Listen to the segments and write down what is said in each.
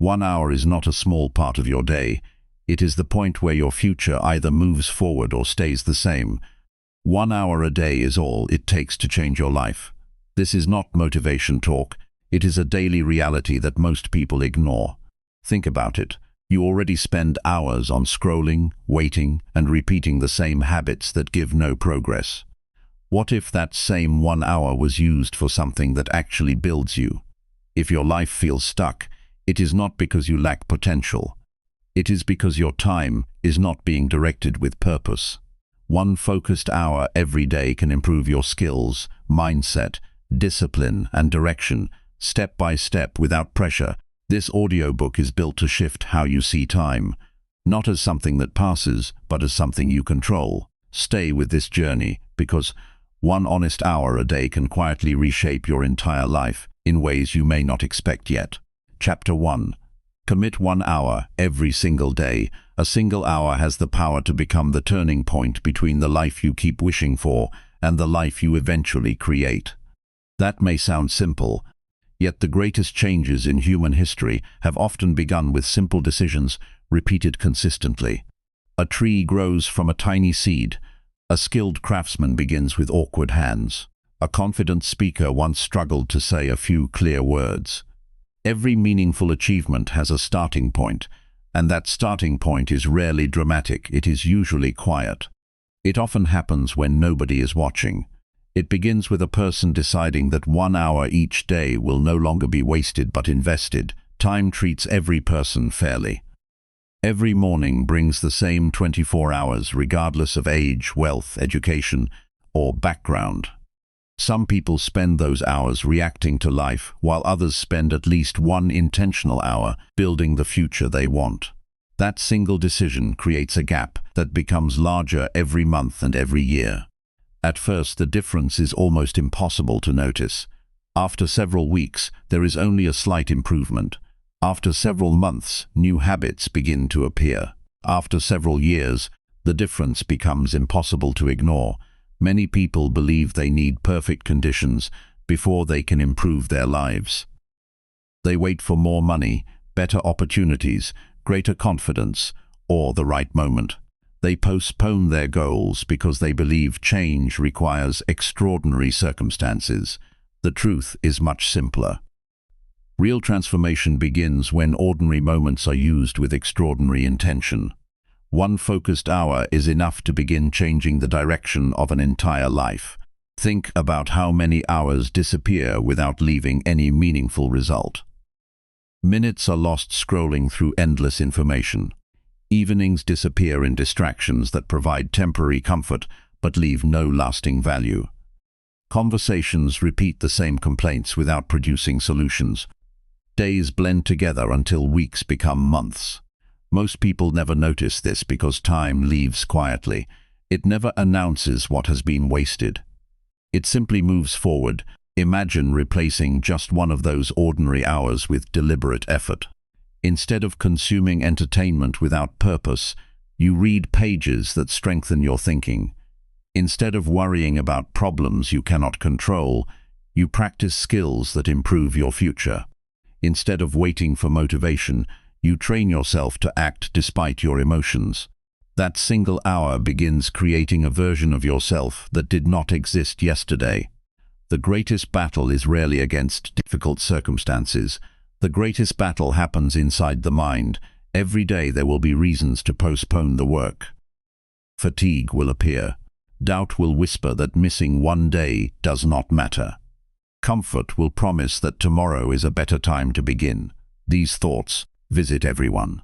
1 hour is not a small part of your day. It is the point where your future either moves forward or stays the same. 1 hour a day is all it takes to change your life. This is not motivation talk. It is a daily reality that most people ignore. Think about it. You already spend hours on scrolling, waiting, and repeating the same habits that give no progress. What if that same 1 hour was used for something that actually builds you? If your life feels stuck, it is not because you lack potential. It is because your time is not being directed with purpose. 1 focused hour every day can improve your skills, mindset, discipline, and direction, step by step, without pressure. This audiobook is built to shift how you see time, not as something that passes, but as something you control. Stay with this journey, because 1 honest hour a day can quietly reshape your entire life in ways you may not expect yet. Chapter 1. Commit 1 hour every single day. A single hour has the power to become the turning point between the life you keep wishing for and the life you eventually create. That may sound simple, yet the greatest changes in human history have often begun with simple decisions repeated consistently. A tree grows from a tiny seed. A skilled craftsman begins with awkward hands. A confident speaker once struggled to say a few clear words. Every meaningful achievement has a starting point, and that starting point is rarely dramatic. It is usually quiet. It often happens when nobody is watching. It begins with a person deciding that 1 hour each day will no longer be wasted but invested. Time treats every person fairly. Every morning brings the same 24 hours, regardless of age, wealth, education, or background. Some people spend those hours reacting to life, while others spend at least 1 intentional hour building the future they want. That single decision creates a gap that becomes larger every month and every year. At first, the difference is almost impossible to notice. After several weeks, there is only a slight improvement. After several months, new habits begin to appear. After several years, the difference becomes impossible to ignore. Many people believe they need perfect conditions before they can improve their lives. They wait for more money, better opportunities, greater confidence, or the right moment. They postpone their goals because they believe change requires extraordinary circumstances. The truth is much simpler. Real transformation begins when ordinary moments are used with extraordinary intention. 1 focused hour is enough to begin changing the direction of an entire life. Think about how many hours disappear without leaving any meaningful result. Minutes are lost scrolling through endless information. Evenings disappear in distractions that provide temporary comfort but leave no lasting value. Conversations repeat the same complaints without producing solutions. Days blend together until weeks become months. Most people never notice this because time leaves quietly. It never announces what has been wasted. It simply moves forward. Imagine replacing just 1 of those ordinary hours with deliberate effort. Instead of consuming entertainment without purpose, you read pages that strengthen your thinking. Instead of worrying about problems you cannot control, you practice skills that improve your future. Instead of waiting for motivation, you train yourself to act despite your emotions. That single hour begins creating a version of yourself that did not exist yesterday. The greatest battle is rarely against difficult circumstances. The greatest battle happens inside the mind. Every day there will be reasons to postpone the work. Fatigue will appear. Doubt will whisper that missing 1 day does not matter. Comfort will promise that tomorrow is a better time to begin. These thoughts visit everyone.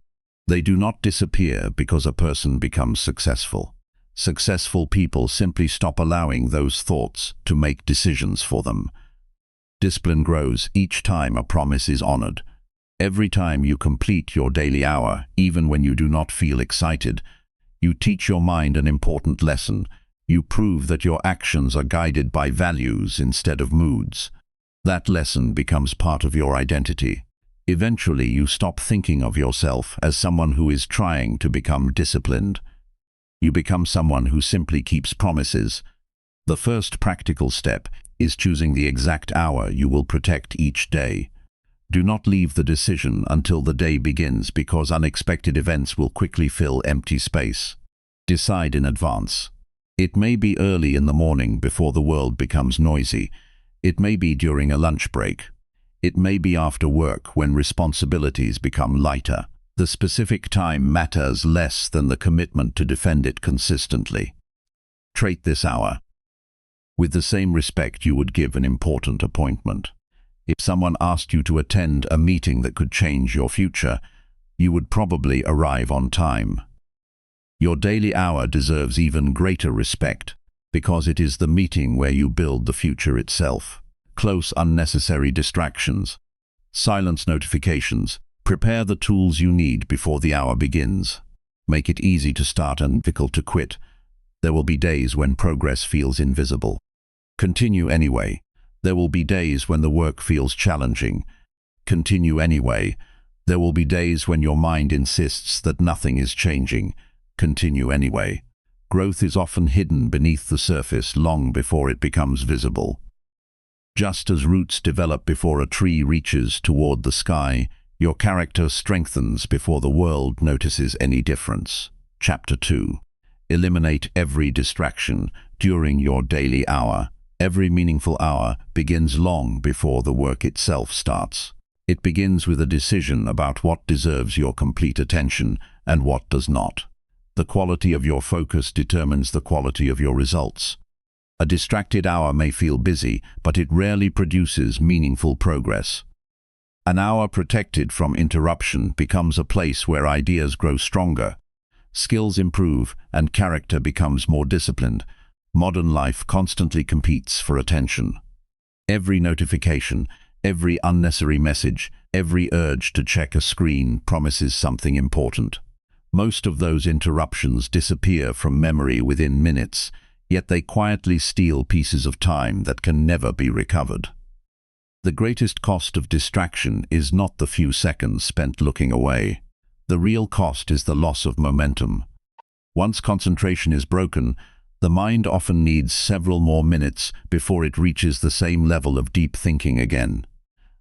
They do not disappear because a person becomes successful. Successful people simply stop allowing those thoughts to make decisions for them. Discipline grows each time a promise is honored. Every time you complete your daily hour, even when you do not feel excited, you teach your mind an important lesson. You prove that your actions are guided by values instead of moods. That lesson becomes part of your identity. Eventually, you stop thinking of yourself as someone who is trying to become disciplined. You become someone who simply keeps promises. The first practical step is choosing the exact hour you will protect each day. Do not leave the decision until the day begins, because unexpected events will quickly fill empty space. Decide in advance. It may be early in the morning before the world becomes noisy. It may be during a lunch break. It may be after work when responsibilities become lighter. The specific time matters less than the commitment to defend it consistently. Treat this hour with the same respect you would give an important appointment. If someone asked you to attend a meeting that could change your future, you would probably arrive on time. Your daily hour deserves even greater respect, because it is the meeting where you build the future itself. Close unnecessary distractions. Silence notifications. Prepare the tools you need before the hour begins. Make it easy to start and difficult to quit. There will be days when progress feels invisible. Continue anyway. There will be days when the work feels challenging. Continue anyway. There will be days when your mind insists that nothing is changing. Continue anyway. Growth is often hidden beneath the surface long before it becomes visible. Just as roots develop before a tree reaches toward the sky, your character strengthens before the world notices any difference. Chapter 2. Eliminate every distraction during your daily hour. Every meaningful hour begins long before the work itself starts. It begins with a decision about what deserves your complete attention and what does not. The quality of your focus determines the quality of your results. A distracted hour may feel busy, but it rarely produces meaningful progress. An hour protected from interruption becomes a place where ideas grow stronger, skills improve, and character becomes more disciplined. Modern life constantly competes for attention. Every notification, every unnecessary message, every urge to check a screen promises something important. Most of those interruptions disappear from memory within minutes, yet they quietly steal pieces of time that can never be recovered. The greatest cost of distraction is not the few seconds spent looking away. The real cost is the loss of momentum. Once concentration is broken, the mind often needs several more minutes before it reaches the same level of deep thinking again.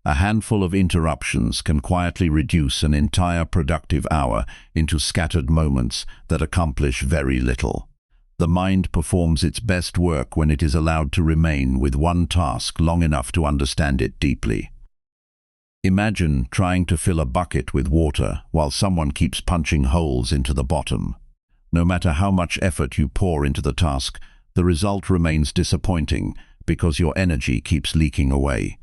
A handful of interruptions can quietly reduce an entire productive hour into scattered moments that accomplish very little. The mind performs its best work when it is allowed to remain with one task long enough to understand it deeply. Imagine trying to fill a bucket with water while someone keeps punching holes into the bottom. No matter how much effort you pour into the task, the result remains disappointing because your energy keeps leaking away.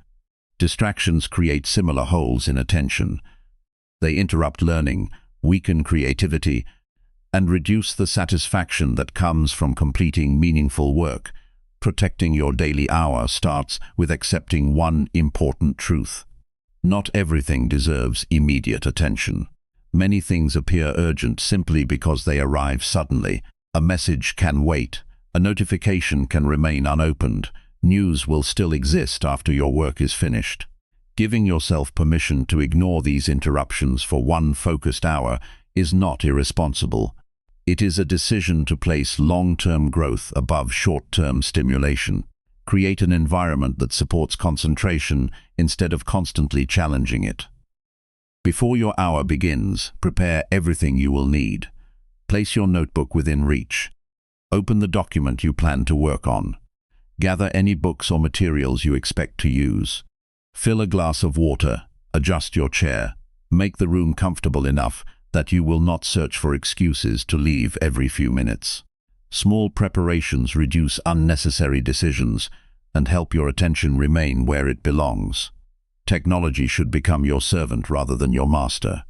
Distractions create similar holes in attention. They interrupt learning, weaken creativity, and reduce the satisfaction that comes from completing meaningful work. Protecting your daily hour starts with accepting one important truth. Not everything deserves immediate attention. Many things appear urgent simply because they arrive suddenly. A message can wait. A notification can remain unopened. News will still exist after your work is finished. Giving yourself permission to ignore these interruptions for one focused hour is not irresponsible. It is a decision to place long-term growth above short-term stimulation. Create an environment that supports concentration instead of constantly challenging it. Before your hour begins, prepare everything you will need. Place your notebook within reach. Open the document you plan to work on. Gather any books or materials you expect to use. Fill a glass of water. Adjust your chair. Make the room comfortable enough that you will not search for excuses to leave every few minutes. Small preparations reduce unnecessary decisions and help your attention remain where it belongs. Technology should become your servant rather than your master.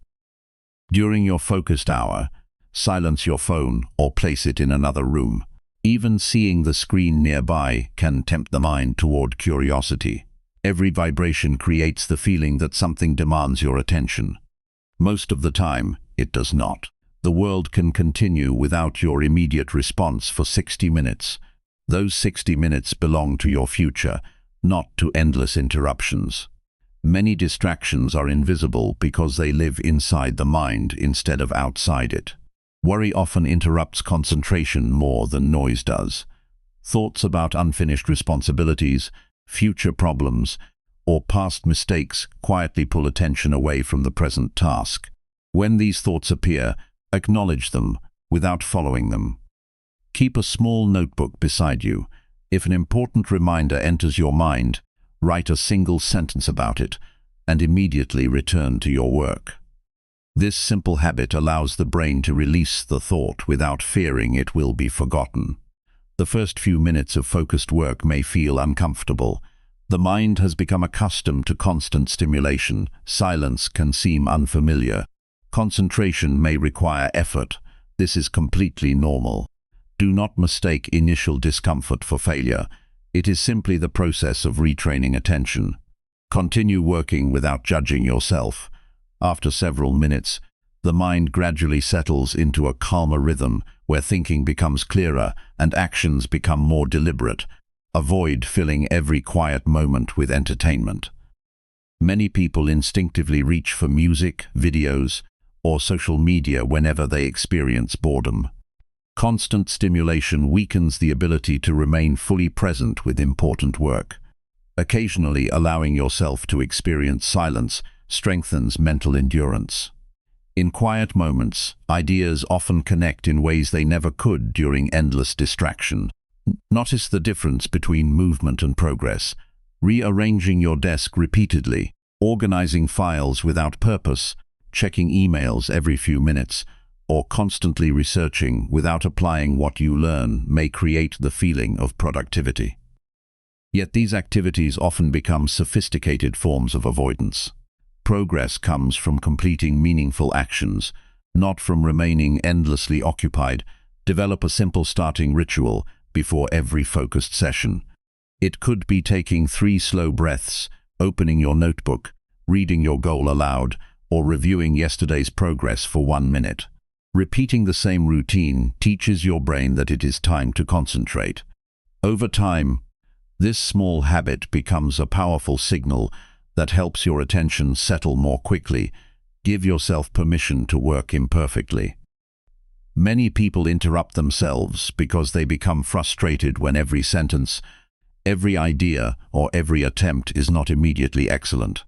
During your focused hour, silence your phone or place it in another room. Even seeing the screen nearby can tempt the mind toward curiosity. Every vibration creates the feeling that something demands your attention. Most of the time, it does not. The world can continue without your immediate response for 60 minutes. Those 60 minutes belong to your future, not to endless interruptions. Many distractions are invisible because they live inside the mind instead of outside it. Worry often interrupts concentration more than noise does. Thoughts about unfinished responsibilities, future problems, or past mistakes quietly pull attention away from the present task. When these thoughts appear, acknowledge them without following them. Keep a small notebook beside you. If an important reminder enters your mind, write a single sentence about it and immediately return to your work. This simple habit allows the brain to release the thought without fearing it will be forgotten. The first few minutes of focused work may feel uncomfortable. The mind has become accustomed to constant stimulation. Silence can seem unfamiliar. Concentration may require effort. This is completely normal. Do not mistake initial discomfort for failure. It is simply the process of retraining attention. Continue working without judging yourself. After several minutes, the mind gradually settles into a calmer rhythm where thinking becomes clearer and actions become more deliberate. Avoid filling every quiet moment with entertainment. Many people instinctively reach for music, videos, or social media whenever they experience boredom. Constant stimulation weakens the ability to remain fully present with important work. Occasionally allowing yourself to experience silence strengthens mental endurance. In quiet moments, ideas often connect in ways they never could during endless distraction. Notice the difference between movement and progress. Rearranging your desk repeatedly, organizing files without purpose, checking emails every few minutes, or constantly researching without applying what you learn may create the feeling of productivity. Yet these activities often become sophisticated forms of avoidance. Progress comes from completing meaningful actions, not from remaining endlessly occupied. Develop a simple starting ritual before every focused session. It could be taking 3 slow breaths, opening your notebook, reading your goal aloud, or reviewing yesterday's progress for 1 minute. Repeating the same routine teaches your brain that it is time to concentrate. Over time, this small habit becomes a powerful signal that helps your attention settle more quickly. Give yourself permission to work imperfectly. Many people interrupt themselves because they become frustrated when every sentence, every idea, or every attempt is not immediately excellent.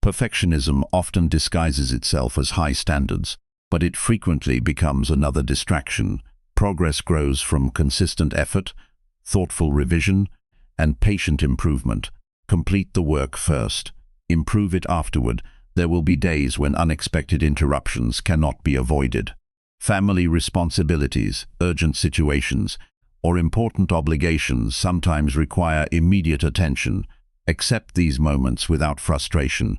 Perfectionism often disguises itself as high standards, but it frequently becomes another distraction. Progress grows from consistent effort, thoughtful revision, and patient improvement. Complete the work first. Improve it afterward. There will be days when unexpected interruptions cannot be avoided. Family responsibilities, urgent situations, or important obligations sometimes require immediate attention. Accept these moments without frustration.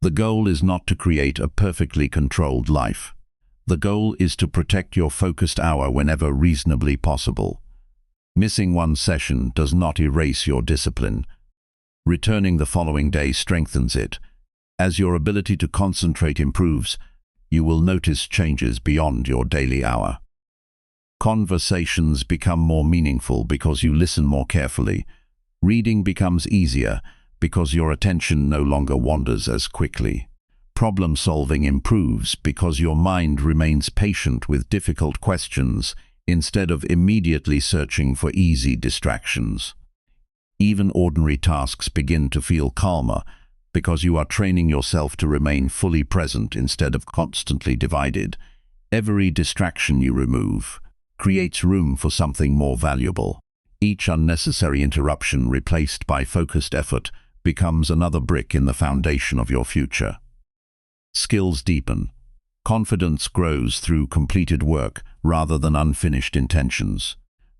The goal is not to create a perfectly controlled life. The goal is to protect your focused hour whenever reasonably possible. Missing one session does not erase your discipline. Returning the following day strengthens it. As your ability to concentrate improves, you will notice changes beyond your daily hour. Conversations become more meaningful because you listen more carefully. Reading becomes easier because your attention no longer wanders as quickly. Problem solving improves because your mind remains patient with difficult questions instead of immediately searching for easy distractions. Even ordinary tasks begin to feel calmer because you are training yourself to remain fully present instead of constantly divided. Every distraction you remove creates room for something more valuable. Each unnecessary interruption replaced by focused effort becomes another brick in the foundation of your future. Skills deepen. Confidence grows through completed work rather than unfinished intentions.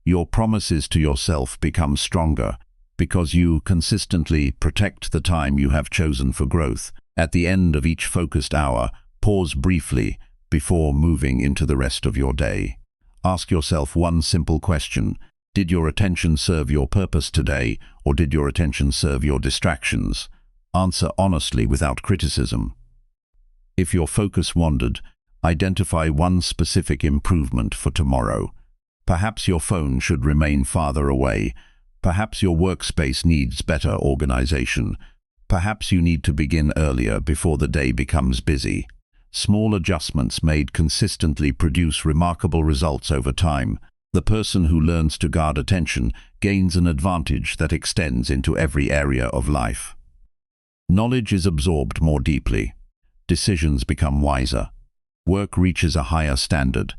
Your promises to yourself become stronger because you consistently protect the time you have chosen for growth. At the end of each focused hour, pause briefly before moving into the rest of your day. Ask yourself one simple question. Did your attention serve your purpose today, or did your attention serve your distractions? Answer honestly without criticism. If your focus wandered, identify one specific improvement for tomorrow. Perhaps your phone should remain farther away. Perhaps your workspace needs better organization. Perhaps you need to begin earlier before the day becomes busy. Small adjustments made consistently produce remarkable results over time. The person who learns to guard attention gains an advantage that extends into every area of life. Knowledge is absorbed more deeply. Decisions become wiser. Work reaches a higher standard.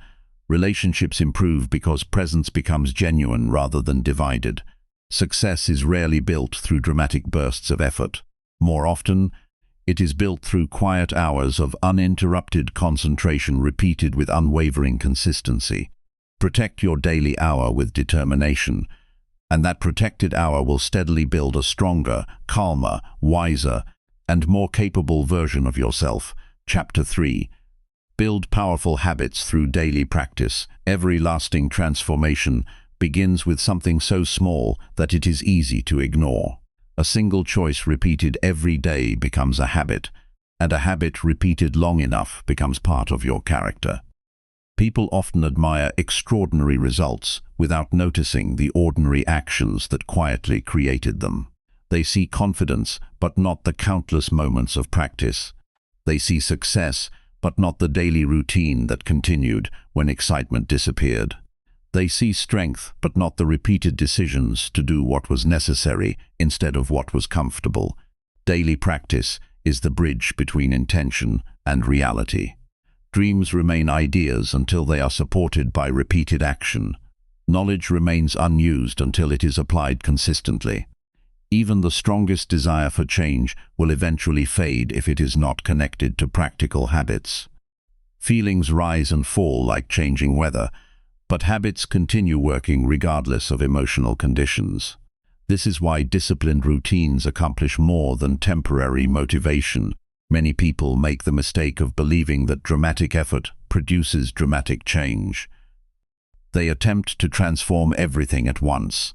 Relationships improve because presence becomes genuine rather than divided. Success is rarely built through dramatic bursts of effort. More often, it is built through quiet hours of uninterrupted concentration repeated with unwavering consistency. Protect your daily hour with determination, and that protected hour will steadily build a stronger, calmer, wiser, and more capable version of yourself. Chapter 3. Build powerful habits through daily practice. Every lasting transformation begins with something so small that it is easy to ignore. A single choice repeated every day becomes a habit, and a habit repeated long enough becomes part of your character. People often admire extraordinary results without noticing the ordinary actions that quietly created them. They see confidence, but not the countless moments of practice. They see success, but not the daily routine that continued when excitement disappeared. They see strength, but not the repeated decisions to do what was necessary instead of what was comfortable. Daily practice is the bridge between intention and reality. Dreams remain ideas until they are supported by repeated action. Knowledge remains unused until it is applied consistently. Even the strongest desire for change will eventually fade if it is not connected to practical habits. Feelings rise and fall like changing weather, but habits continue working regardless of emotional conditions. This is why disciplined routines accomplish more than temporary motivation. Many people make the mistake of believing that dramatic effort produces dramatic change. They attempt to transform everything at once.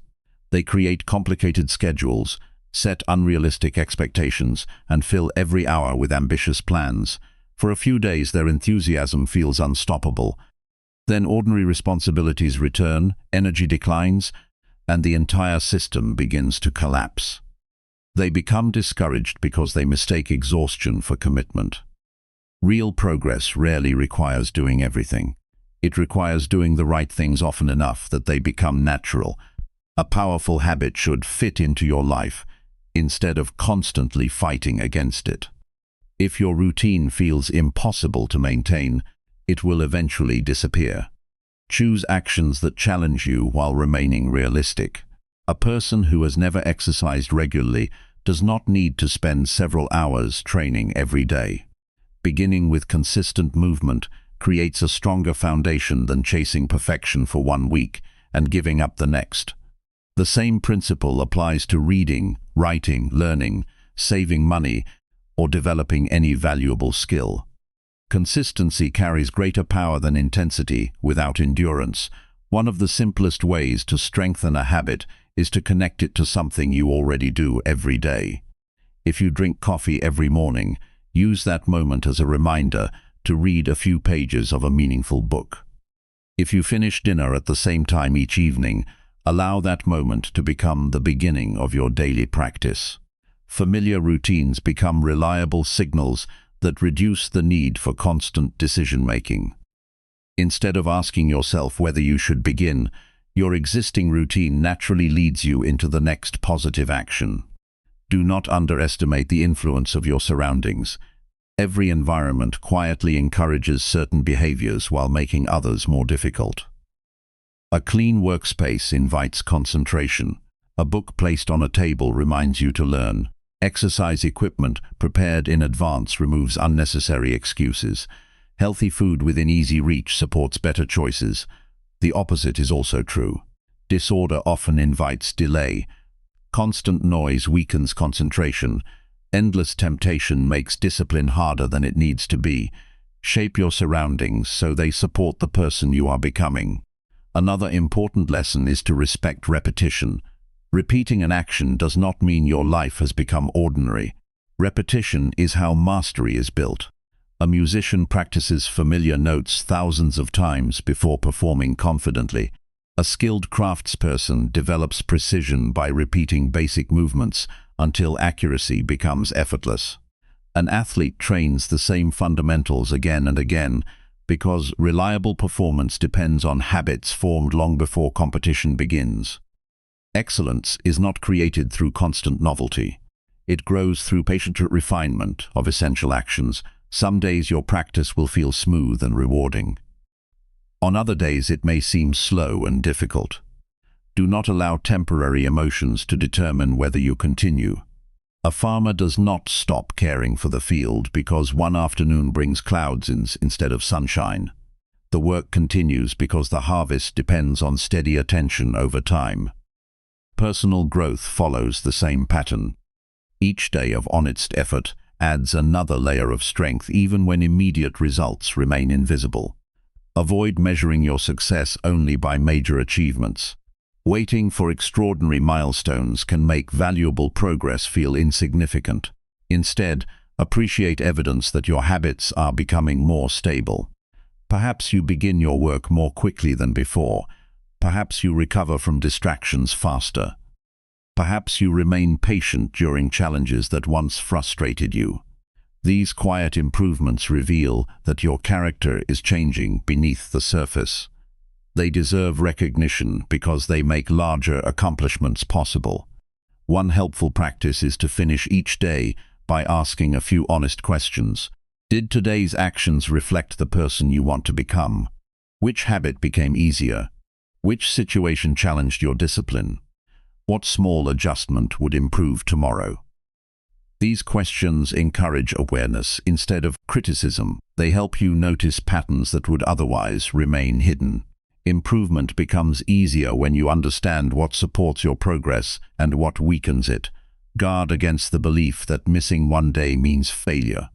They create complicated schedules, set unrealistic expectations, and fill every hour with ambitious plans. For a few days, their enthusiasm feels unstoppable. Then ordinary responsibilities return, energy declines, and the entire system begins to collapse. They become discouraged because they mistake exhaustion for commitment. Real progress rarely requires doing everything. It requires doing the right things often enough that they become natural. A powerful habit should fit into your life instead of constantly fighting against it. If your routine feels impossible to maintain, it will eventually disappear. Choose actions that challenge you while remaining realistic. A person who has never exercised regularly does not need to spend several hours training every day. Beginning with consistent movement creates a stronger foundation than chasing perfection for 1 week and giving up the next. The same principle applies to reading, writing, learning, saving money, or developing any valuable skill. Consistency carries greater power than intensity without endurance. One of the simplest ways to strengthen a habit is to connect it to something you already do every day. If you drink coffee every morning, use that moment as a reminder to read a few pages of a meaningful book. If you finish dinner at the same time each evening, allow that moment to become the beginning of your daily practice. Familiar routines become reliable signals that reduce the need for constant decision-making. Instead of asking yourself whether you should begin, your existing routine naturally leads you into the next positive action. Do not underestimate the influence of your surroundings. Every environment quietly encourages certain behaviors while making others more difficult. A clean workspace invites concentration. A book placed on a table reminds you to learn. Exercise equipment prepared in advance removes unnecessary excuses. Healthy food within easy reach supports better choices. The opposite is also true. Disorder often invites delay. Constant noise weakens concentration. Endless temptation makes discipline harder than it needs to be. Shape your surroundings so they support the person you are becoming. Another important lesson is to respect repetition. Repeating an action does not mean your life has become ordinary. Repetition is how mastery is built. A musician practices familiar notes thousands of times before performing confidently. A skilled craftsperson develops precision by repeating basic movements until accuracy becomes effortless. An athlete trains the same fundamentals again and again because reliable performance depends on habits formed long before competition begins. Excellence is not created through constant novelty. It grows through patient refinement of essential actions. Some days your practice will feel smooth and rewarding. On other days it may seem slow and difficult. Do not allow temporary emotions to determine whether you continue. A farmer does not stop caring for the field because one afternoon brings clouds instead of sunshine. The work continues because the harvest depends on steady attention over time. Personal growth follows the same pattern. Each day of honest effort adds another layer of strength even when immediate results remain invisible. Avoid measuring your success only by major achievements. Waiting for extraordinary milestones can make valuable progress feel insignificant. Instead, appreciate evidence that your habits are becoming more stable. Perhaps you begin your work more quickly than before. Perhaps you recover from distractions faster. Perhaps you remain patient during challenges that once frustrated you. These quiet improvements reveal that your character is changing beneath the surface. They deserve recognition because they make larger accomplishments possible. One helpful practice is to finish each day by asking a few honest questions. Did today's actions reflect the person you want to become? Which habit became easier? Which situation challenged your discipline? What small adjustment would improve tomorrow? These questions encourage awareness instead of criticism. They help you notice patterns that would otherwise remain hidden. Improvement becomes easier when you understand what supports your progress and what weakens it. Guard against the belief that missing one day means failure.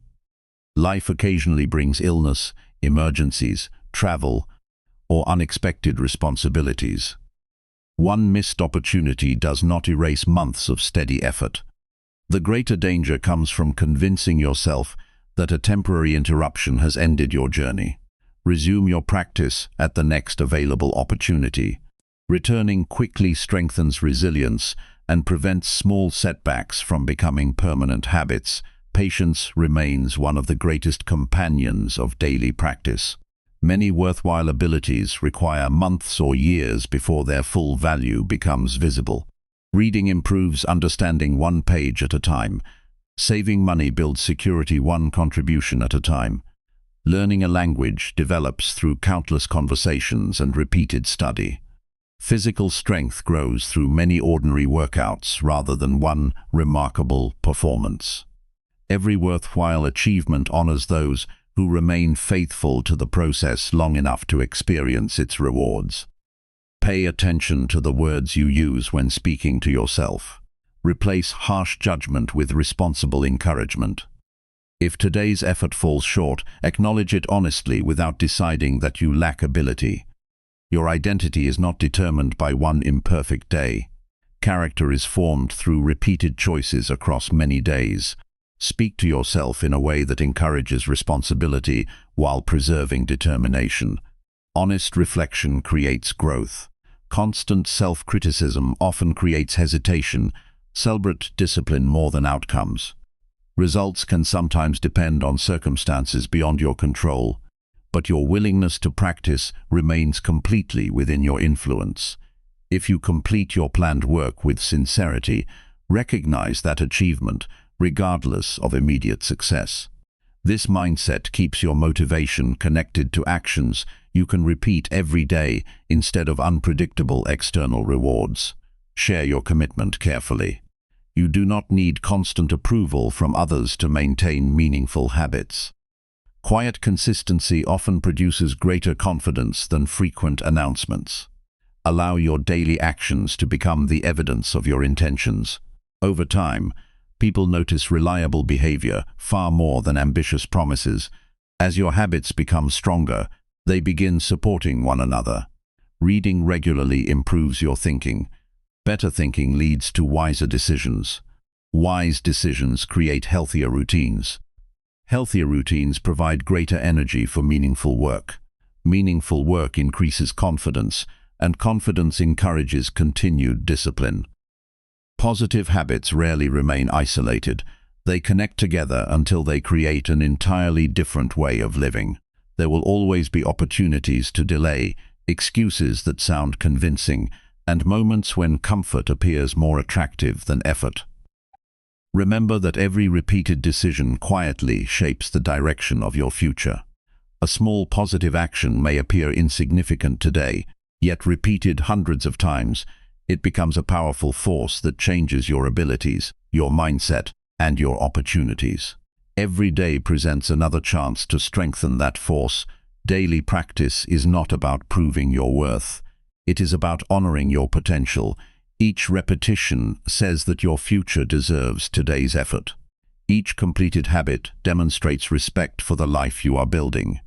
Life occasionally brings illness, emergencies, travel, or unexpected responsibilities. One missed opportunity does not erase months of steady effort. The greater danger comes from convincing yourself that a temporary interruption has ended your journey. Resume your practice at the next available opportunity. Returning quickly strengthens resilience and prevents small setbacks from becoming permanent habits. Patience remains one of the greatest companions of daily practice. Many worthwhile abilities require months or years before their full value becomes visible. Reading improves understanding one page at a time. Saving money builds security one contribution at a time. Learning a language develops through countless conversations and repeated study. Physical strength grows through many ordinary workouts rather than one remarkable performance. Every worthwhile achievement honors those who remain faithful to the process long enough to experience its rewards. Pay attention to the words you use when speaking to yourself. Replace harsh judgment with responsible encouragement. If today's effort falls short, acknowledge it honestly without deciding that you lack ability. Your identity is not determined by one imperfect day. Character is formed through repeated choices across many days. Speak to yourself in a way that encourages responsibility while preserving determination. Honest reflection creates growth. Constant self-criticism often creates hesitation. Celebrate discipline more than outcomes. Results can sometimes depend on circumstances beyond your control, but your willingness to practice remains completely within your influence. If you complete your planned work with sincerity, recognize that achievement, regardless of immediate success. This mindset keeps your motivation connected to actions you can repeat every day instead of unpredictable external rewards. Share your commitment carefully. You do not need constant approval from others to maintain meaningful habits. Quiet consistency often produces greater confidence than frequent announcements. Allow your daily actions to become the evidence of your intentions. Over time, people notice reliable behavior far more than ambitious promises. As your habits become stronger, they begin supporting one another. Reading regularly improves your thinking. Better thinking leads to wiser decisions. Wise decisions create healthier routines. Healthier routines provide greater energy for meaningful work. Meaningful work increases confidence, and confidence encourages continued discipline. Positive habits rarely remain isolated. They connect together until they create an entirely different way of living. There will always be opportunities to delay, excuses that sound convincing, and moments when comfort appears more attractive than effort. Remember that every repeated decision quietly shapes the direction of your future. A small positive action may appear insignificant today, yet repeated hundreds of times, it becomes a powerful force that changes your abilities, your mindset, and your opportunities. Every day presents another chance to strengthen that force. Daily practice is not about proving your worth. It is about honoring your potential. Each repetition says that your future deserves today's effort. Each completed habit demonstrates respect for the life you are building.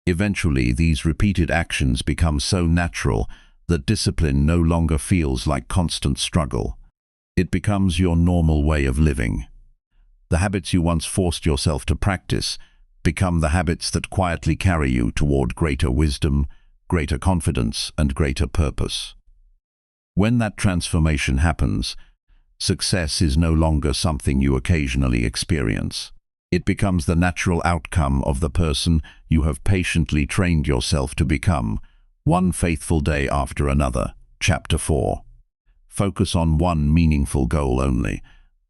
Eventually, these repeated actions become so natural that discipline no longer feels like constant struggle. It becomes your normal way of living. The habits you once forced yourself to practice become the habits that quietly carry you toward greater wisdom, greater confidence, and greater purpose. When that transformation happens, success is no longer something you occasionally experience. It becomes the natural outcome of the person you have patiently trained yourself to become, one faithful day after another. Chapter 4. Focus on one meaningful goal only.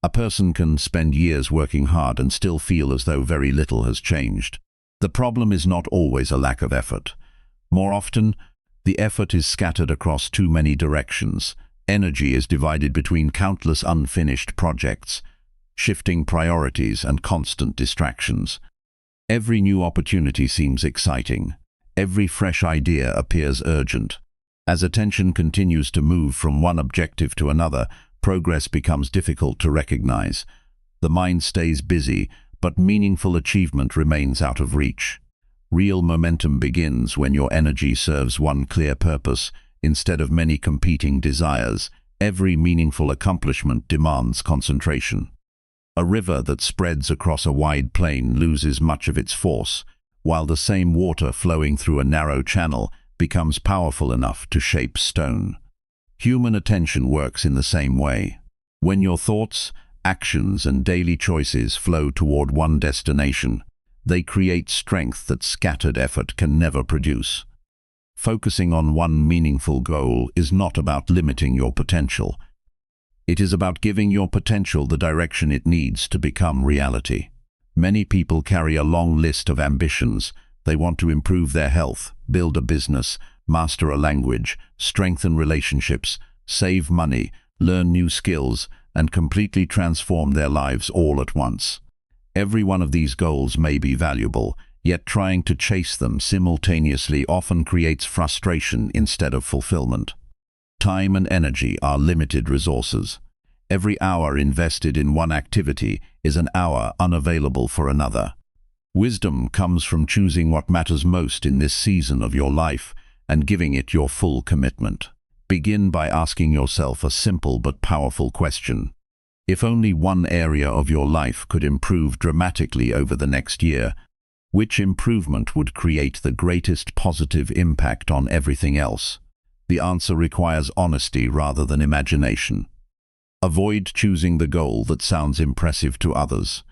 A person can spend years working hard and still feel as though very little has changed. The problem is not always a lack of effort. More often, the effort is scattered across too many directions. Energy is divided between countless unfinished projects, shifting priorities and constant distractions. Every new opportunity seems exciting. Every fresh idea appears urgent. As attention continues to move from one objective to another, progress becomes difficult to recognize. The mind stays busy, but meaningful achievement remains out of reach. Real momentum begins when your energy serves one clear purpose, instead of many competing desires. Every meaningful accomplishment demands concentration. A river that spreads across a wide plain loses much of its force, while the same water flowing through a narrow channel becomes powerful enough to shape stone. Human attention works in the same way. When your thoughts, actions, and daily choices flow toward one destination, they create strength that scattered effort can never produce. Focusing on one meaningful goal is not about limiting your potential. It is about giving your potential the direction it needs to become reality. Many people carry a long list of ambitions. They want to improve their health, build a business, master a language, strengthen relationships, save money, learn new skills, and completely transform their lives all at once. Every one of these goals may be valuable, yet trying to chase them simultaneously often creates frustration instead of fulfillment. Time and energy are limited resources. Every hour invested in one activity is an hour unavailable for another. Wisdom comes from choosing what matters most in this season of your life and giving it your full commitment. Begin by asking yourself a simple but powerful question. If only one area of your life could improve dramatically over the next year, which improvement would create the greatest positive impact on everything else? The answer requires honesty rather than imagination. Avoid choosing the goal that sounds impressive to others.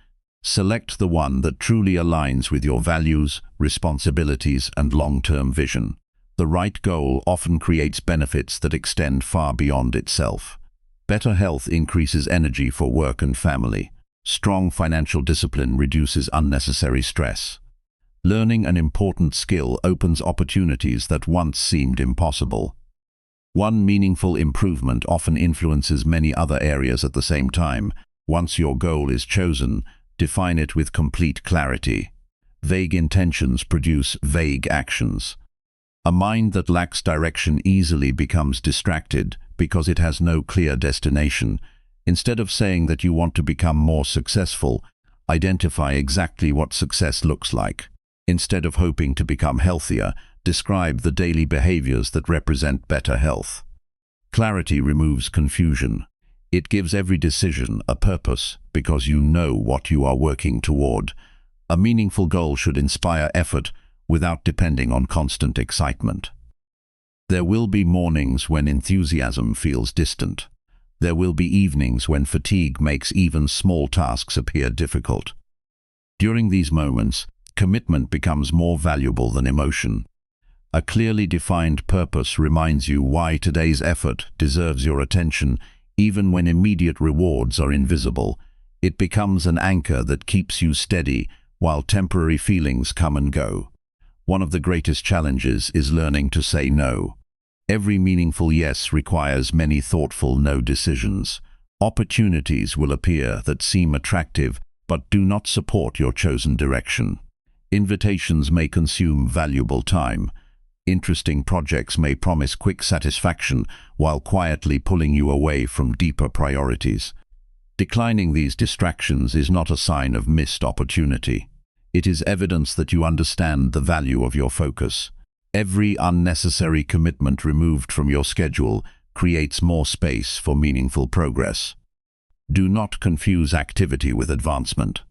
Select the one that truly aligns with your values, responsibilities, and long-term vision. The right goal often creates benefits that extend far beyond itself. Better health increases energy for work and family. Strong financial discipline reduces unnecessary stress. Learning an important skill opens opportunities that once seemed impossible. One meaningful improvement often influences many other areas at the same time. Once your goal is chosen, define it with complete clarity. Vague intentions produce vague actions. A mind that lacks direction easily becomes distracted because it has no clear destination. Instead of saying that you want to become more successful, identify exactly what success looks like. Instead of hoping to become healthier, describe the daily behaviors that represent better health. Clarity removes confusion. It gives every decision a purpose because you know what you are working toward. A meaningful goal should inspire effort without depending on constant excitement. There will be mornings when enthusiasm feels distant. There will be evenings when fatigue makes even small tasks appear difficult. During these moments, commitment becomes more valuable than emotion. A clearly defined purpose reminds you why today's effort deserves your attention, even when immediate rewards are invisible. It becomes an anchor that keeps you steady while temporary feelings come and go. One of the greatest challenges is learning to say no. Every meaningful yes requires many thoughtful no decisions. Opportunities will appear that seem attractive but do not support your chosen direction. Invitations may consume valuable time. Interesting projects may promise quick satisfaction while quietly pulling you away from deeper priorities. Declining these distractions is not a sign of missed opportunity. It is evidence that you understand the value of your focus. Every unnecessary commitment removed from your schedule creates more space for meaningful progress. Do not confuse activity with advancement.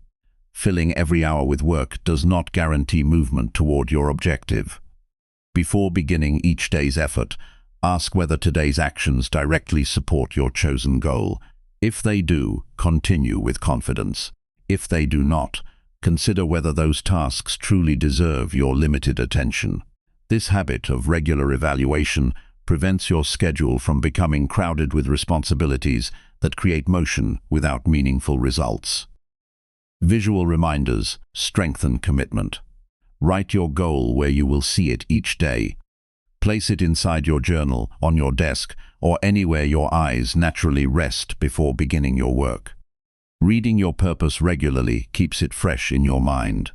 Filling every hour with work does not guarantee movement toward your objective. Before beginning each day's effort, ask whether today's actions directly support your chosen goal. If they do, continue with confidence. If they do not, consider whether those tasks truly deserve your limited attention. This habit of regular evaluation prevents your schedule from becoming crowded with responsibilities that create motion without meaningful results. Visual reminders strengthen commitment. Write your goal where you will see it each day. Place it inside your journal, on your desk, or anywhere your eyes naturally rest before beginning your work. Reading your purpose regularly keeps it fresh in your mind.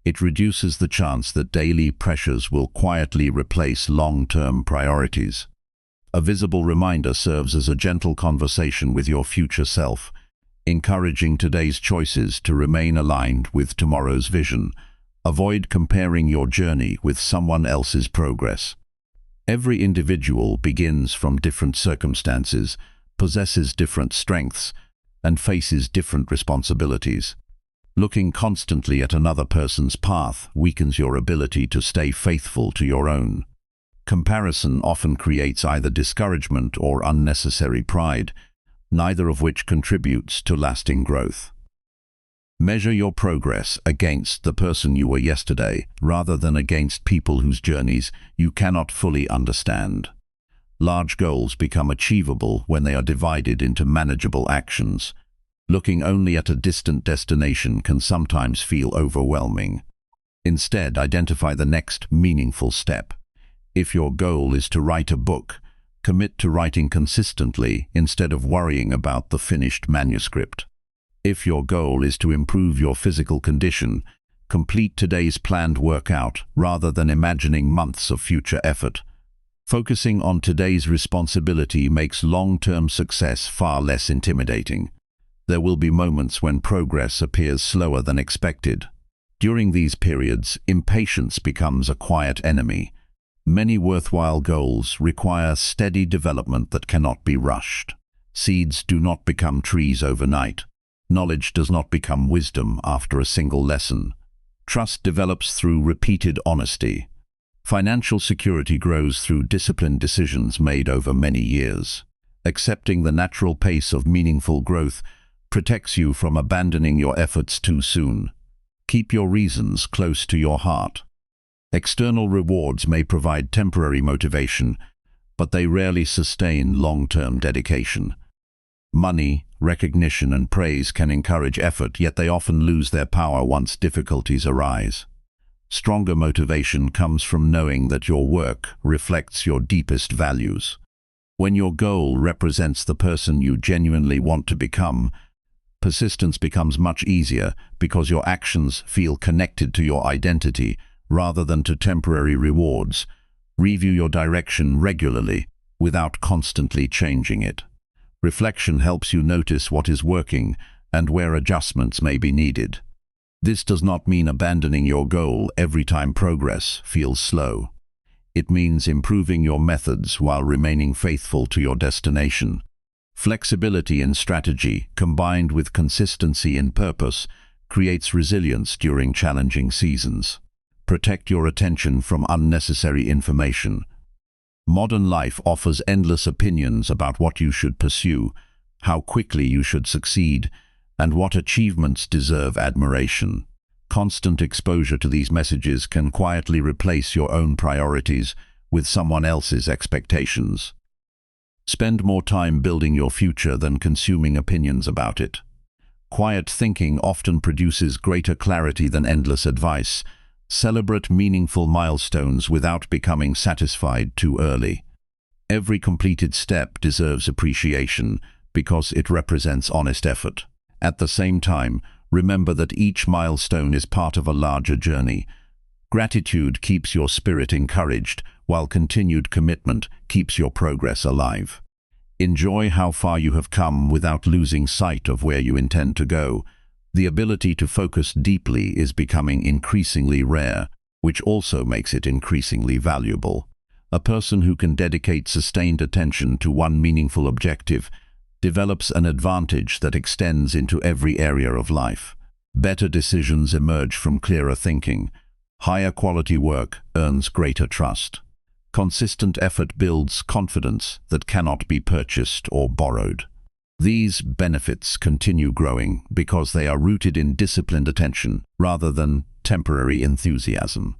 It reduces the chance that daily pressures will quietly replace long-term priorities. A visible reminder serves as a gentle conversation with your future self, encouraging today's choices to remain aligned with tomorrow's vision. Avoid comparing your journey with someone else's progress. Every individual begins from different circumstances, possesses different strengths, and faces different responsibilities. Looking constantly at another person's path weakens your ability to stay faithful to your own. Comparison often creates either discouragement or unnecessary pride, neither of which contributes to lasting growth. Measure your progress against the person you were yesterday, rather than against people whose journeys you cannot fully understand. Large goals become achievable when they are divided into manageable actions. Looking only at a distant destination can sometimes feel overwhelming. Instead, identify the next meaningful step. If your goal is to write a book, commit to writing consistently instead of worrying about the finished manuscript. If your goal is to improve your physical condition, complete today's planned workout rather than imagining months of future effort. Focusing on today's responsibility makes long-term success far less intimidating. There will be moments when progress appears slower than expected. During these periods, impatience becomes a quiet enemy. Many worthwhile goals require steady development that cannot be rushed. Seeds do not become trees overnight. Knowledge does not become wisdom after a single lesson. Trust develops through repeated honesty. Financial security grows through disciplined decisions made over many years. Accepting the natural pace of meaningful growth protects you from abandoning your efforts too soon. Keep your reasons close to your heart. External rewards may provide temporary motivation, but they rarely sustain long-term dedication. Money, recognition, and praise can encourage effort, yet they often lose their power once difficulties arise. Stronger motivation comes from knowing that your work reflects your deepest values. When your goal represents the person you genuinely want to become, persistence becomes much easier because your actions feel connected to your identity rather than to temporary rewards. Review your direction regularly without constantly changing it. Reflection helps you notice what is working and where adjustments may be needed. This does not mean abandoning your goal every time progress feels slow. It means improving your methods while remaining faithful to your destination. Flexibility in strategy, combined with consistency in purpose, creates resilience during challenging seasons. Protect your attention from unnecessary information. Modern life offers endless opinions about what you should pursue, how quickly you should succeed, and what achievements deserve admiration. Constant exposure to these messages can quietly replace your own priorities with someone else's expectations. Spend more time building your future than consuming opinions about it. Quiet thinking often produces greater clarity than endless advice. Celebrate meaningful milestones without becoming satisfied too early. Every completed step deserves appreciation because it represents honest effort. At the same time, remember that each milestone is part of a larger journey. Gratitude keeps your spirit encouraged, while continued commitment keeps your progress alive. Enjoy how far you have come without losing sight of where you intend to go. The ability to focus deeply is becoming increasingly rare, which also makes it increasingly valuable. A person who can dedicate sustained attention to one meaningful objective develops an advantage that extends into every area of life. Better decisions emerge from clearer thinking. Higher quality work earns greater trust. Consistent effort builds confidence that cannot be purchased or borrowed. These benefits continue growing because they are rooted in disciplined attention rather than temporary enthusiasm.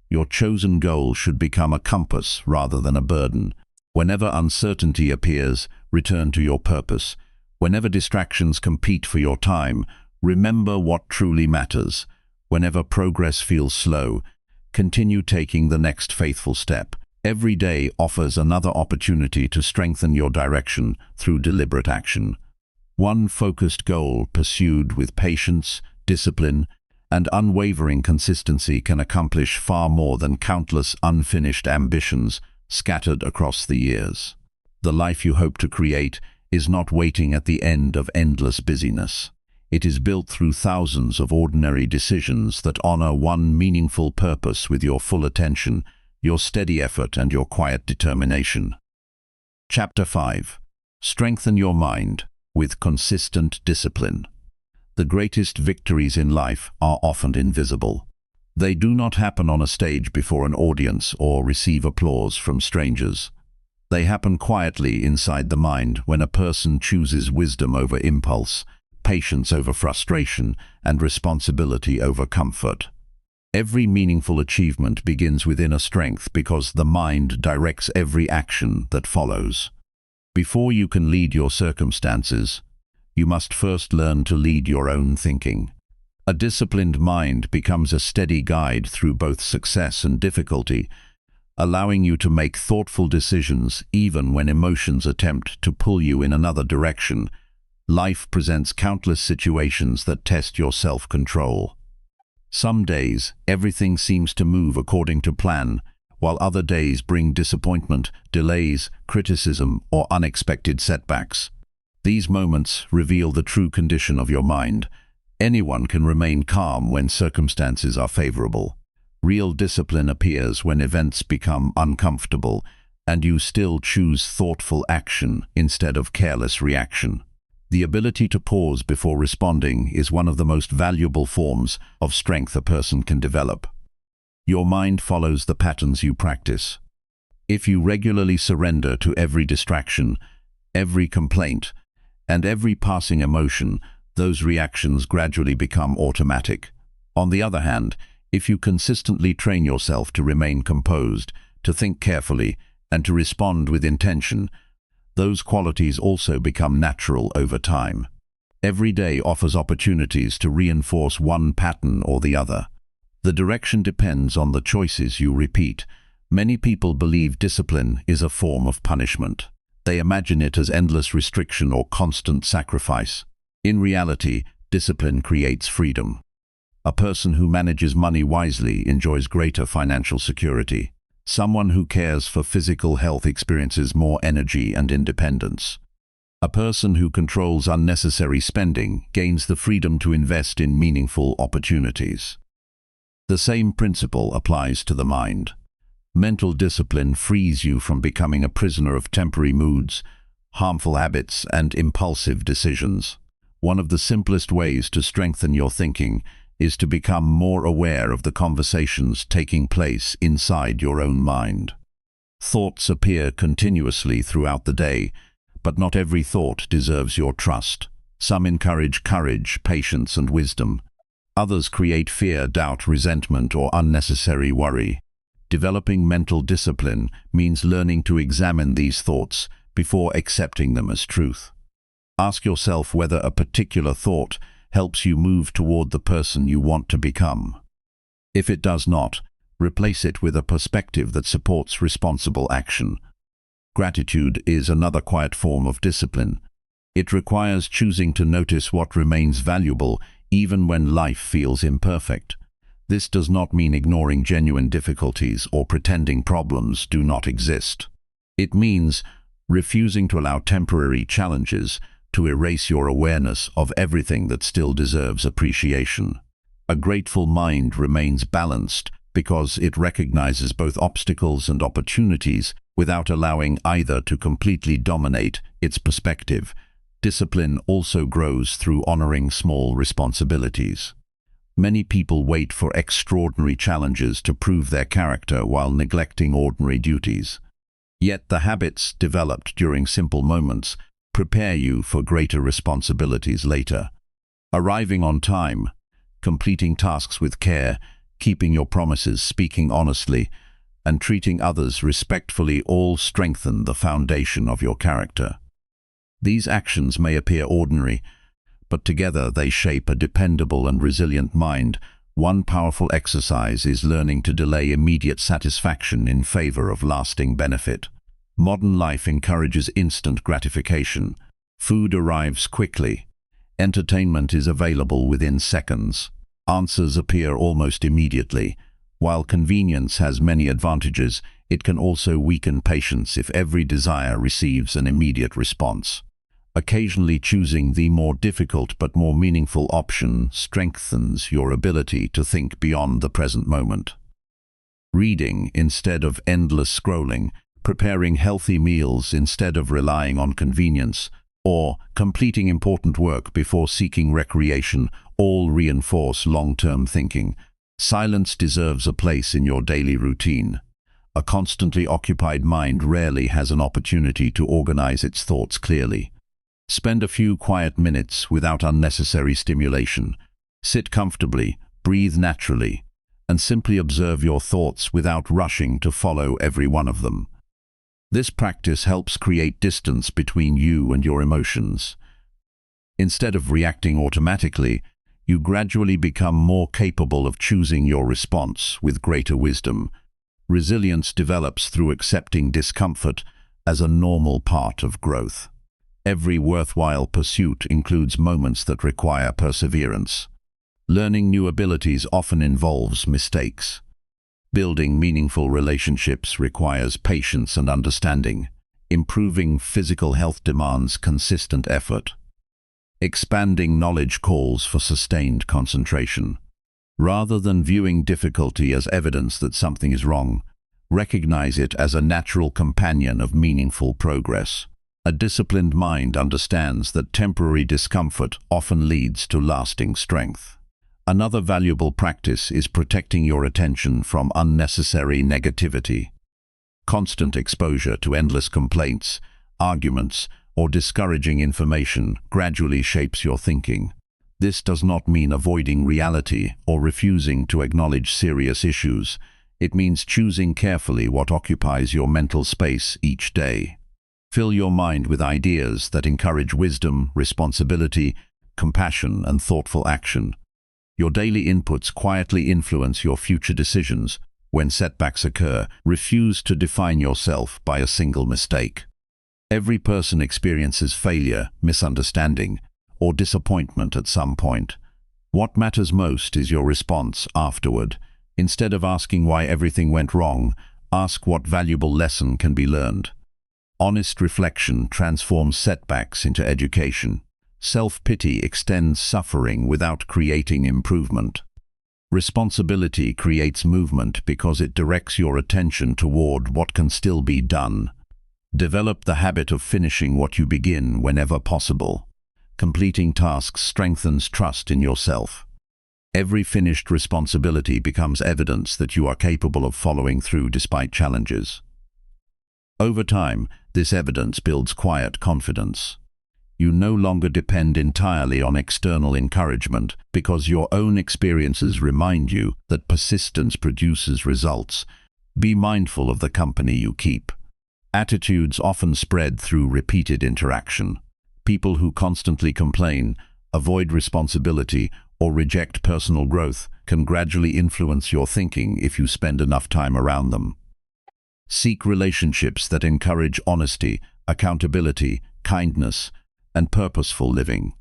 Your chosen goal should become a compass rather than a burden. Whenever uncertainty appears, return to your purpose. Whenever distractions compete for your time, remember what truly matters. Whenever progress feels slow, continue taking the next faithful step. Every day offers another opportunity to strengthen your direction through deliberate action. One focused goal pursued with patience, discipline, and unwavering consistency can accomplish far more than countless unfinished ambitions scattered across the years. The life you hope to create is not waiting at the end of endless busyness. It is built through thousands of ordinary decisions that honor one meaningful purpose with your full attention, your steady effort, and your quiet determination. Chapter 5. Strengthen your mind with consistent discipline. The greatest victories in life are often invisible. They do not happen on a stage before an audience or receive applause from strangers. They happen quietly inside the mind when a person chooses wisdom over impulse, patience over frustration, and responsibility over comfort. Every meaningful achievement begins with inner strength because the mind directs every action that follows. Before you can lead your circumstances, you must first learn to lead your own thinking. A disciplined mind becomes a steady guide through both success and difficulty, allowing you to make thoughtful decisions even when emotions attempt to pull you in another direction. Life presents countless situations that test your self-control. Some days, everything seems to move according to plan, while other days bring disappointment, delays, criticism, or unexpected setbacks. These moments reveal the true condition of your mind. Anyone can remain calm when circumstances are favorable. Real discipline appears when events become uncomfortable, and you still choose thoughtful action instead of careless reaction. The ability to pause before responding is one of the most valuable forms of strength a person can develop. Your mind follows the patterns you practice. If you regularly surrender to every distraction, every complaint, and every passing emotion, those reactions gradually become automatic. On the other hand, if you consistently train yourself to remain composed, to think carefully, and to respond with intention, those qualities also become natural over time. Every day offers opportunities to reinforce one pattern or the other. The direction depends on the choices you repeat. Many people believe discipline is a form of punishment. They imagine it as endless restriction or constant sacrifice. In reality, discipline creates freedom. A person who manages money wisely enjoys greater financial security. Someone who cares for physical health experiences more energy and independence. A person who controls unnecessary spending gains the freedom to invest in meaningful opportunities. The same principle applies to the mind. Mental discipline frees you from becoming a prisoner of temporary moods, harmful habits, and impulsive decisions. One of the simplest ways to strengthen your thinking is to become more aware of the conversations taking place inside your own mind. Thoughts appear continuously throughout the day, but not every thought deserves your trust. Some encourage courage, patience, and wisdom. Others create fear, doubt, resentment, or unnecessary worry. Developing mental discipline means learning to examine these thoughts before accepting them as truth. Ask yourself whether a particular thought helps you move toward the person you want to become. If it does not, replace it with a perspective that supports responsible action. Gratitude is another quiet form of discipline. It requires choosing to notice what remains valuable even when life feels imperfect. This does not mean ignoring genuine difficulties or pretending problems do not exist. It means refusing to allow temporary challenges to erase your awareness of everything that still deserves appreciation. A grateful mind remains balanced because it recognizes both obstacles and opportunities without allowing either to completely dominate its perspective. Discipline also grows through honoring small responsibilities. Many people wait for extraordinary challenges to prove their character while neglecting ordinary duties. Yet the habits developed during simple moments prepare you for greater responsibilities later. Arriving on time, completing tasks with care, keeping your promises, speaking honestly, and treating others respectfully all strengthen the foundation of your character. These actions may appear ordinary, but together they shape a dependable and resilient mind. One powerful exercise is learning to delay immediate satisfaction in favor of lasting benefit. Modern life encourages instant gratification. Food arrives quickly. Entertainment is available within seconds. Answers appear almost immediately. While convenience has many advantages, it can also weaken patience if every desire receives an immediate response. Occasionally choosing the more difficult but more meaningful option strengthens your ability to think beyond the present moment. Reading instead of endless scrolling, preparing healthy meals instead of relying on convenience, or completing important work before seeking recreation all reinforce long-term thinking. Silence deserves a place in your daily routine. A constantly occupied mind rarely has an opportunity to organize its thoughts clearly. Spend a few quiet minutes without unnecessary stimulation. Sit comfortably, breathe naturally, and simply observe your thoughts without rushing to follow every one of them. This practice helps create distance between you and your emotions. Instead of reacting automatically, you gradually become more capable of choosing your response with greater wisdom. Resilience develops through accepting discomfort as a normal part of growth. Every worthwhile pursuit includes moments that require perseverance. Learning new abilities often involves mistakes. Building meaningful relationships requires patience and understanding. Improving physical health demands consistent effort. Expanding knowledge calls for sustained concentration. Rather than viewing difficulty as evidence that something is wrong, recognize it as a natural companion of meaningful progress. A disciplined mind understands that temporary discomfort often leads to lasting strength. Another valuable practice is protecting your attention from unnecessary negativity. Constant exposure to endless complaints, arguments, or discouraging information gradually shapes your thinking. This does not mean avoiding reality or refusing to acknowledge serious issues. It means choosing carefully what occupies your mental space each day. Fill your mind with ideas that encourage wisdom, responsibility, compassion, and thoughtful action. Your daily inputs quietly influence your future decisions. When setbacks occur, refuse to define yourself by a single mistake. Every person experiences failure, misunderstanding, or disappointment at some point. What matters most is your response afterward. Instead of asking why everything went wrong, ask what valuable lesson can be learned. Honest reflection transforms setbacks into education. Self-pity extends suffering without creating improvement. Responsibility creates movement because it directs your attention toward what can still be done. Develop the habit of finishing what you begin whenever possible. Completing tasks strengthens trust in yourself. Every finished responsibility becomes evidence that you are capable of following through despite challenges. Over time, this evidence builds quiet confidence. You no longer depend entirely on external encouragement because your own experiences remind you that persistence produces results. Be mindful of the company you keep. Attitudes often spread through repeated interaction. People who constantly complain, avoid responsibility, or reject personal growth can gradually influence your thinking if you spend enough time around them. Seek relationships that encourage honesty, accountability, kindness, and purposeful living.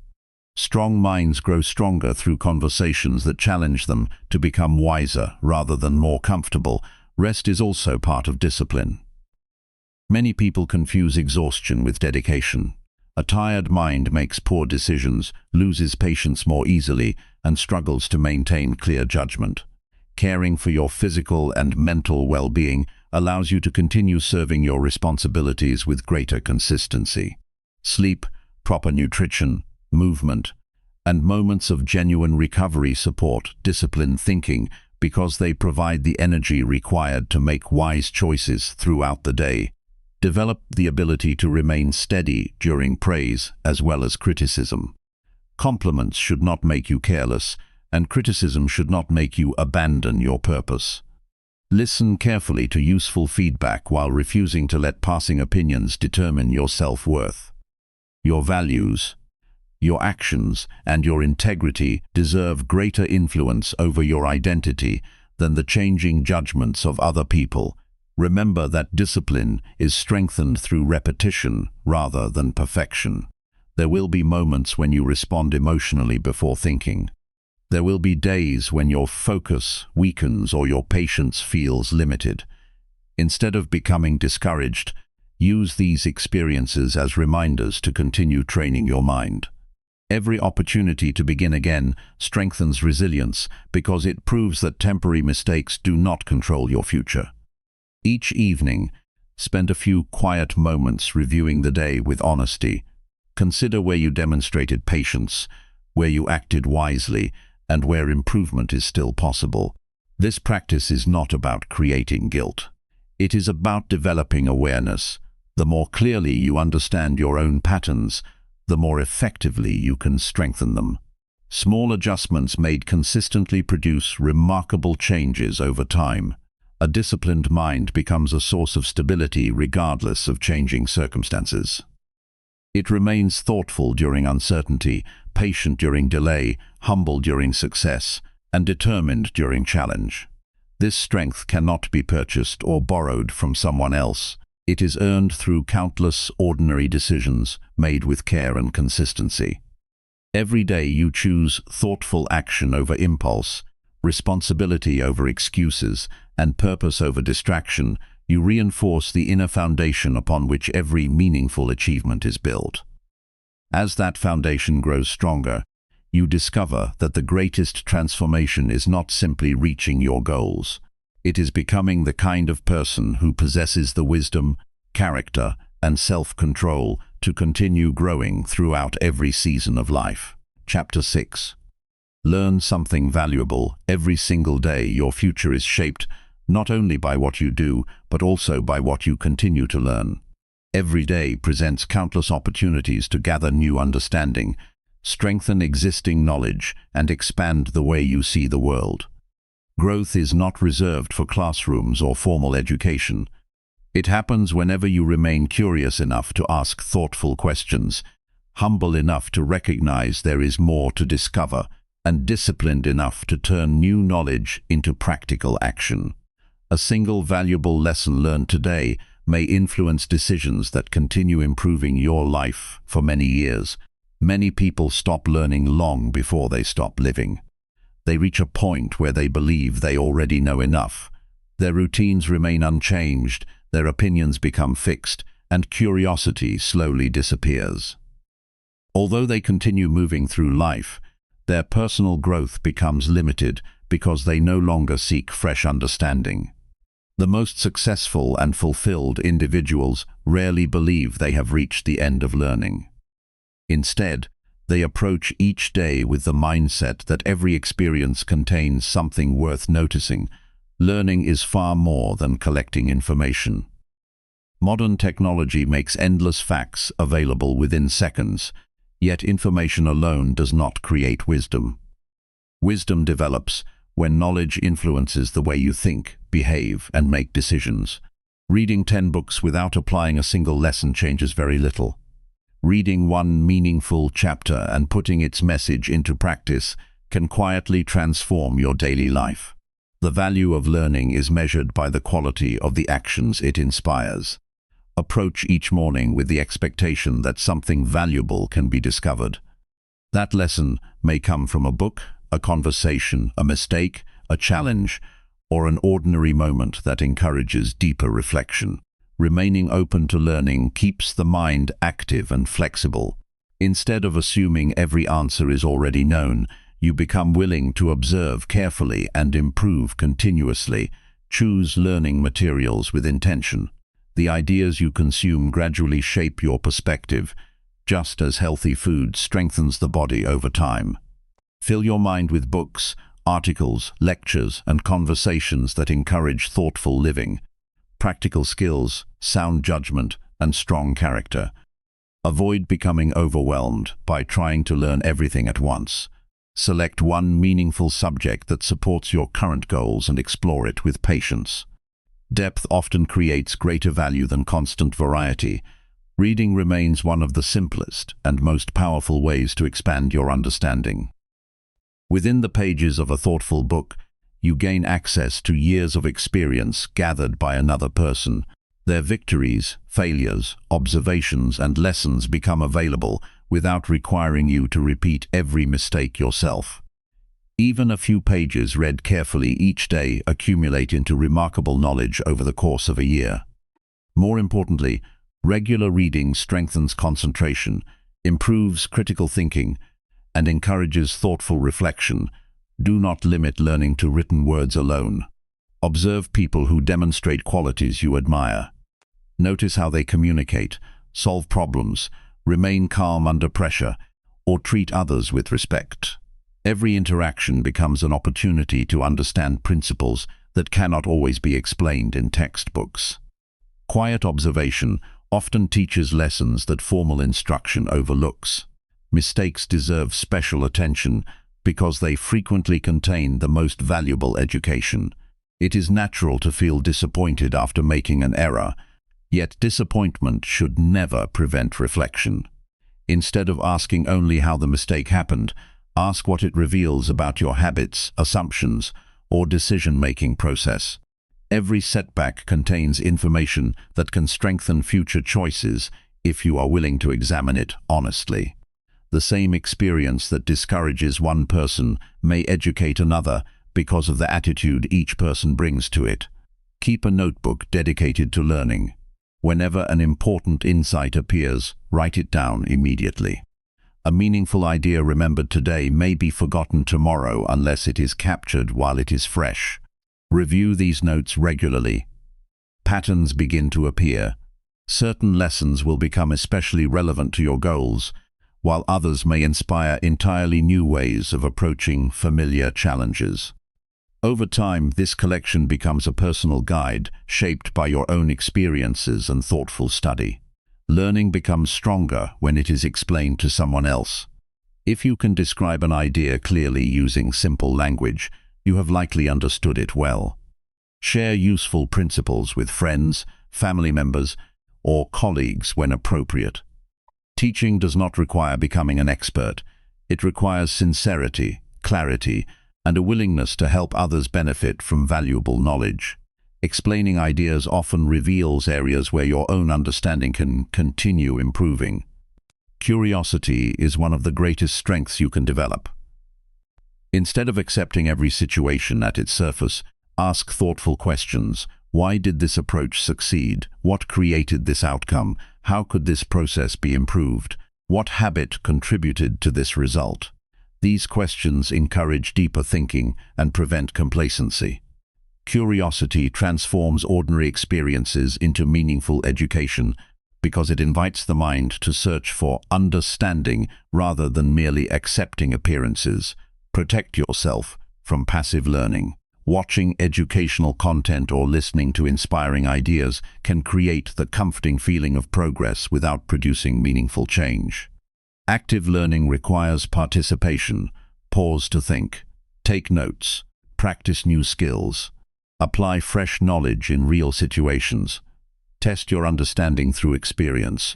Strong minds grow stronger through conversations that challenge them to become wiser rather than more comfortable. Rest is also part of discipline. Many people confuse exhaustion with dedication. A tired mind makes poor decisions, loses patience more easily, and struggles to maintain clear judgment. Caring for your physical and mental well-being allows you to continue serving your responsibilities with greater consistency. Sleep, proper nutrition, movement, and moments of genuine recovery support disciplined thinking because they provide the energy required to make wise choices throughout the day. Develop the ability to remain steady during praise as well as criticism. Compliments should not make you careless, and criticism should not make you abandon your purpose. Listen carefully to useful feedback while refusing to let passing opinions determine your self-worth. Your values, your actions, and your integrity deserve greater influence over your identity than the changing judgments of other people. Remember that discipline is strengthened through repetition rather than perfection. There will be moments when you respond emotionally before thinking. There will be days when your focus weakens or your patience feels limited. Instead of becoming discouraged, use these experiences as reminders to continue training your mind. Every opportunity to begin again strengthens resilience because it proves that temporary mistakes do not control your future. Each evening, spend a few quiet moments reviewing the day with honesty. Consider where you demonstrated patience, where you acted wisely, and where improvement is still possible. This practice is not about creating guilt. It is about developing awareness. The more clearly you understand your own patterns, the more effectively you can strengthen them. Small adjustments made consistently produce remarkable changes over time. A disciplined mind becomes a source of stability regardless of changing circumstances. It remains thoughtful during uncertainty, patient during delay, humble during success, and determined during challenge. This strength cannot be purchased or borrowed from someone else. It is earned through countless ordinary decisions made with care and consistency. Every day you choose thoughtful action over impulse, responsibility over excuses, and purpose over distraction. You reinforce the inner foundation upon which every meaningful achievement is built. As that foundation grows stronger, you discover that the greatest transformation is not simply reaching your goals. It is becoming the kind of person who possesses the wisdom, character, and self-control to continue growing throughout every season of life. Chapter 6. Learn something valuable. Every single day your future is shaped not only by what you do, but also by what you continue to learn. Every day presents countless opportunities to gather new understanding, strengthen existing knowledge, and expand the way you see the world. Growth is not reserved for classrooms or formal education. It happens whenever you remain curious enough to ask thoughtful questions, humble enough to recognize there is more to discover, and disciplined enough to turn new knowledge into practical action. A single valuable lesson learned today may influence decisions that continue improving your life for many years. Many people stop learning long before they stop living. They reach a point where they believe they already know enough. Their routines remain unchanged, their opinions become fixed, and curiosity slowly disappears. Although they continue moving through life, their personal growth becomes limited because they no longer seek fresh understanding. The most successful and fulfilled individuals rarely believe they have reached the end of learning. Instead, they approach each day with the mindset that every experience contains something worth noticing. Learning is far more than collecting information. Modern technology makes endless facts available within seconds, yet information alone does not create wisdom. Wisdom develops when knowledge influences the way you think, behave, and make decisions. Reading 10 books without applying a single lesson changes very little. Reading one meaningful chapter and putting its message into practice can quietly transform your daily life. The value of learning is measured by the quality of the actions it inspires. Approach each morning with the expectation that something valuable can be discovered. That lesson may come from a book, a conversation, a mistake, a challenge, or an ordinary moment that encourages deeper reflection. Remaining open to learning keeps the mind active and flexible. Instead of assuming every answer is already known, you become willing to observe carefully and improve continuously. Choose learning materials with intention. The ideas you consume gradually shape your perspective, just as healthy food strengthens the body over time. Fill your mind with books, articles, lectures, and conversations that encourage thoughtful living, practical skills, sound judgment, and strong character. Avoid becoming overwhelmed by trying to learn everything at once. Select one meaningful subject that supports your current goals and explore it with patience. Depth often creates greater value than constant variety. Reading remains one of the simplest and most powerful ways to expand your understanding. Within the pages of a thoughtful book, you gain access to years of experience gathered by another person. Their victories, failures, observations, and lessons become available without requiring you to repeat every mistake yourself. Even a few pages read carefully each day accumulate into remarkable knowledge over the course of a year. More importantly, regular reading strengthens concentration, improves critical thinking, and encourages thoughtful reflection. Do not limit learning to written words alone. Observe people who demonstrate qualities you admire. Notice how they communicate, solve problems, remain calm under pressure, or treat others with respect. Every interaction becomes an opportunity to understand principles that cannot always be explained in textbooks. Quiet observation often teaches lessons that formal instruction overlooks. Mistakes deserve special attention because they frequently contain the most valuable education. It is natural to feel disappointed after making an error, yet disappointment should never prevent reflection. Instead of asking only how the mistake happened, ask what it reveals about your habits, assumptions, or decision-making process. Every setback contains information that can strengthen future choices if you are willing to examine it honestly. The same experience that discourages one person may educate another because of the attitude each person brings to it. Keep a notebook dedicated to learning. Whenever an important insight appears, write it down immediately. A meaningful idea remembered today may be forgotten tomorrow unless it is captured while it is fresh. Review these notes regularly. Patterns begin to appear. Certain lessons will become especially relevant to your goals, while others may inspire entirely new ways of approaching familiar challenges. Over time, this collection becomes a personal guide shaped by your own experiences and thoughtful study. Learning becomes stronger when it is explained to someone else. If you can describe an idea clearly using simple language, you have likely understood it well. Share useful principles with friends, family members, or colleagues when appropriate. Teaching does not require becoming an expert. It requires sincerity, clarity, and a willingness to help others benefit from valuable knowledge. Explaining ideas often reveals areas where your own understanding can continue improving. Curiosity is one of the greatest strengths you can develop. Instead of accepting every situation at its surface, ask thoughtful questions. Why did this approach succeed? What created this outcome? How could this process be improved? What habit contributed to this result? These questions encourage deeper thinking and prevent complacency. Curiosity transforms ordinary experiences into meaningful education because it invites the mind to search for understanding rather than merely accepting appearances. Protect yourself from passive learning. Watching educational content or listening to inspiring ideas can create the comforting feeling of progress without producing meaningful change. Active learning requires participation. Pause to think. Take notes. Practice new skills. Apply fresh knowledge in real situations. Test your understanding through experience.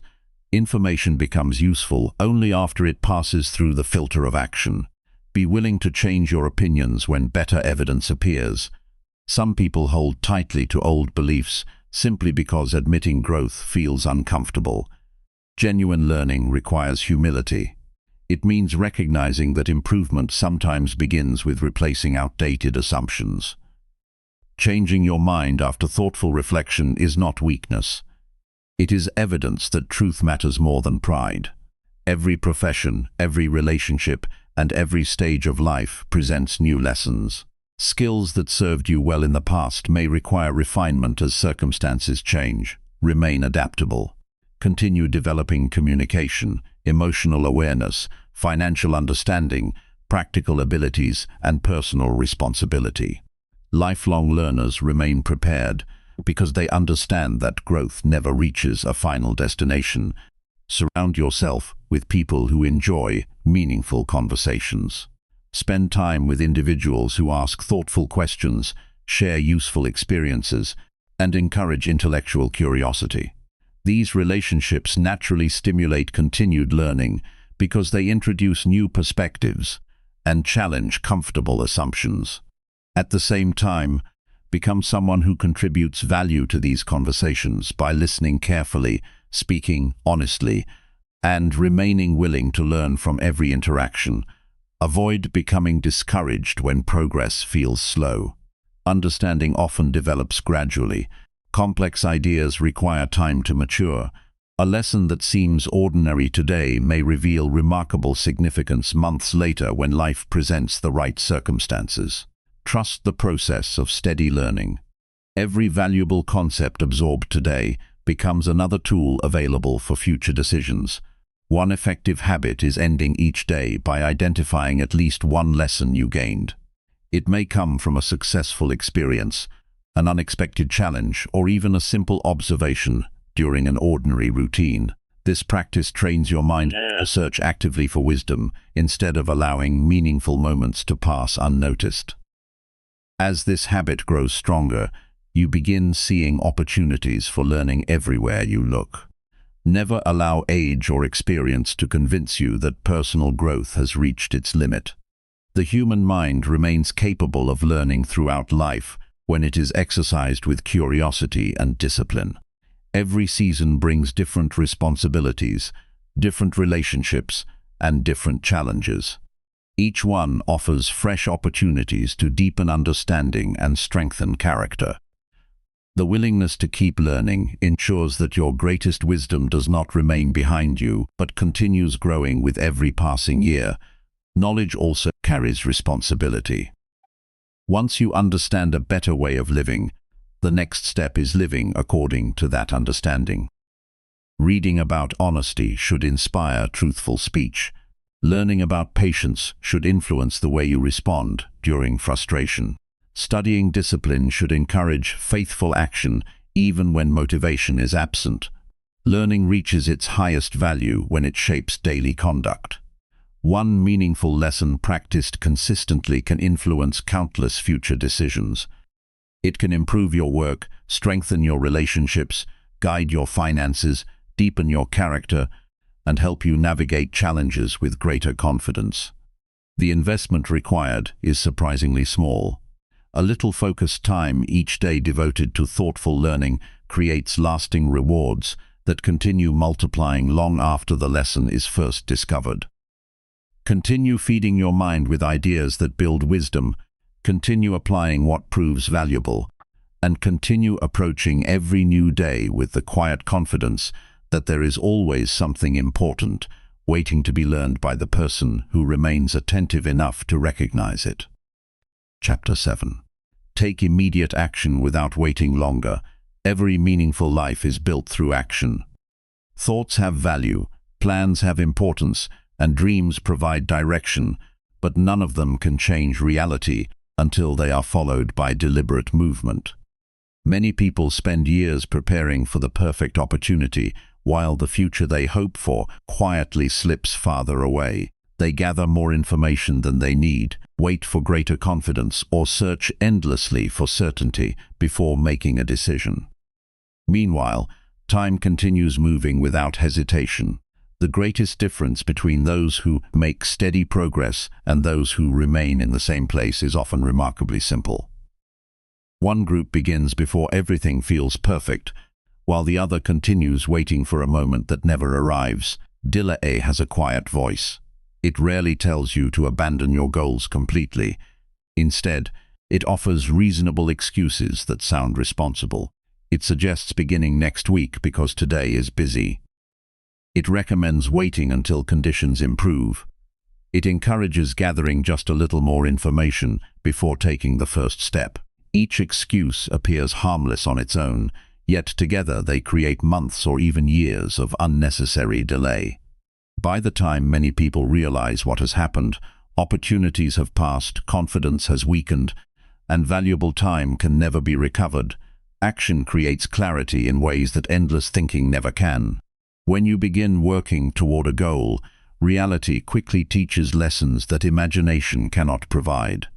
Information becomes useful only after it passes through the filter of action. Be willing to change your opinions when better evidence appears. Some people hold tightly to old beliefs simply because admitting growth feels uncomfortable. Genuine learning requires humility. It means recognizing that improvement sometimes begins with replacing outdated assumptions. Changing your mind after thoughtful reflection is not weakness. It is evidence that truth matters more than pride. Every profession, every relationship, and every stage of life presents new lessons. Skills that served you well in the past may require refinement as circumstances change. Remain adaptable. Continue developing communication, emotional awareness, financial understanding, practical abilities, and personal responsibility. Lifelong learners remain prepared because they understand that growth never reaches a final destination. Surround yourself with people who enjoy meaningful conversations. Spend time with individuals who ask thoughtful questions, share useful experiences, and encourage intellectual curiosity. These relationships naturally stimulate continued learning because they introduce new perspectives and challenge comfortable assumptions. At the same time, become someone who contributes value to these conversations by listening carefully, speaking honestly, and remaining willing to learn from every interaction. Avoid becoming discouraged when progress feels slow. Understanding often develops gradually. Complex ideas require time to mature. A lesson that seems ordinary today may reveal remarkable significance months later when life presents the right circumstances. Trust the process of steady learning. Every valuable concept absorbed today becomes another tool available for future decisions. One effective habit is ending each day by identifying at least one lesson you gained. It may come from a successful experience, an unexpected challenge, or even a simple observation during an ordinary routine. This practice trains your mind to search actively for wisdom instead of allowing meaningful moments to pass unnoticed. As this habit grows stronger, you begin seeing opportunities for learning everywhere you look. Never allow age or experience to convince you that personal growth has reached its limit. The human mind remains capable of learning throughout life when it is exercised with curiosity and discipline. Every season brings different responsibilities, different relationships, and different challenges. Each one offers fresh opportunities to deepen understanding and strengthen character. The willingness to keep learning ensures that your greatest wisdom does not remain behind you, but continues growing with every passing year. Knowledge also carries responsibility. Once you understand a better way of living, the next step is living according to that understanding. Reading about honesty should inspire truthful speech. Learning about patience should influence the way you respond during frustration. Studying discipline should encourage faithful action even when motivation is absent. Learning reaches its highest value when it shapes daily conduct. One meaningful lesson practiced consistently can influence countless future decisions. It can improve your work, strengthen your relationships, guide your finances, deepen your character, and help you navigate challenges with greater confidence. The investment required is surprisingly small. A little focused time each day devoted to thoughtful learning creates lasting rewards that continue multiplying long after the lesson is first discovered. Continue feeding your mind with ideas that build wisdom, continue applying what proves valuable, and continue approaching every new day with the quiet confidence that there is always something important waiting to be learned by the person who remains attentive enough to recognize it. Chapter 7. Take immediate action without waiting longer. Every meaningful life is built through action. Thoughts have value, plans have importance, and dreams provide direction, but none of them can change reality until they are followed by deliberate movement. Many people spend years preparing for the perfect opportunity, while the future they hope for quietly slips farther away. They gather more information than they need, wait for greater confidence, or search endlessly for certainty before making a decision. Meanwhile, Time continues moving without hesitation. The greatest difference between those who make steady progress and those who remain in the same place is often remarkably simple. One group begins before everything feels perfect, while the other continues waiting for a moment that never arrives. Delay has a quiet voice. It rarely tells you to abandon your goals completely. Instead, it offers reasonable excuses that sound responsible. It suggests beginning next week because today is busy. It recommends waiting until conditions improve. It encourages gathering just a little more information before taking the first step. Each excuse appears harmless on its own, yet together they create months or even years of unnecessary delay. By the time many people realize what has happened, opportunities have passed, confidence has weakened, and valuable time can never be recovered. Action creates clarity in ways that endless thinking never can. When you begin working toward a goal, reality quickly teaches lessons that imagination cannot provide.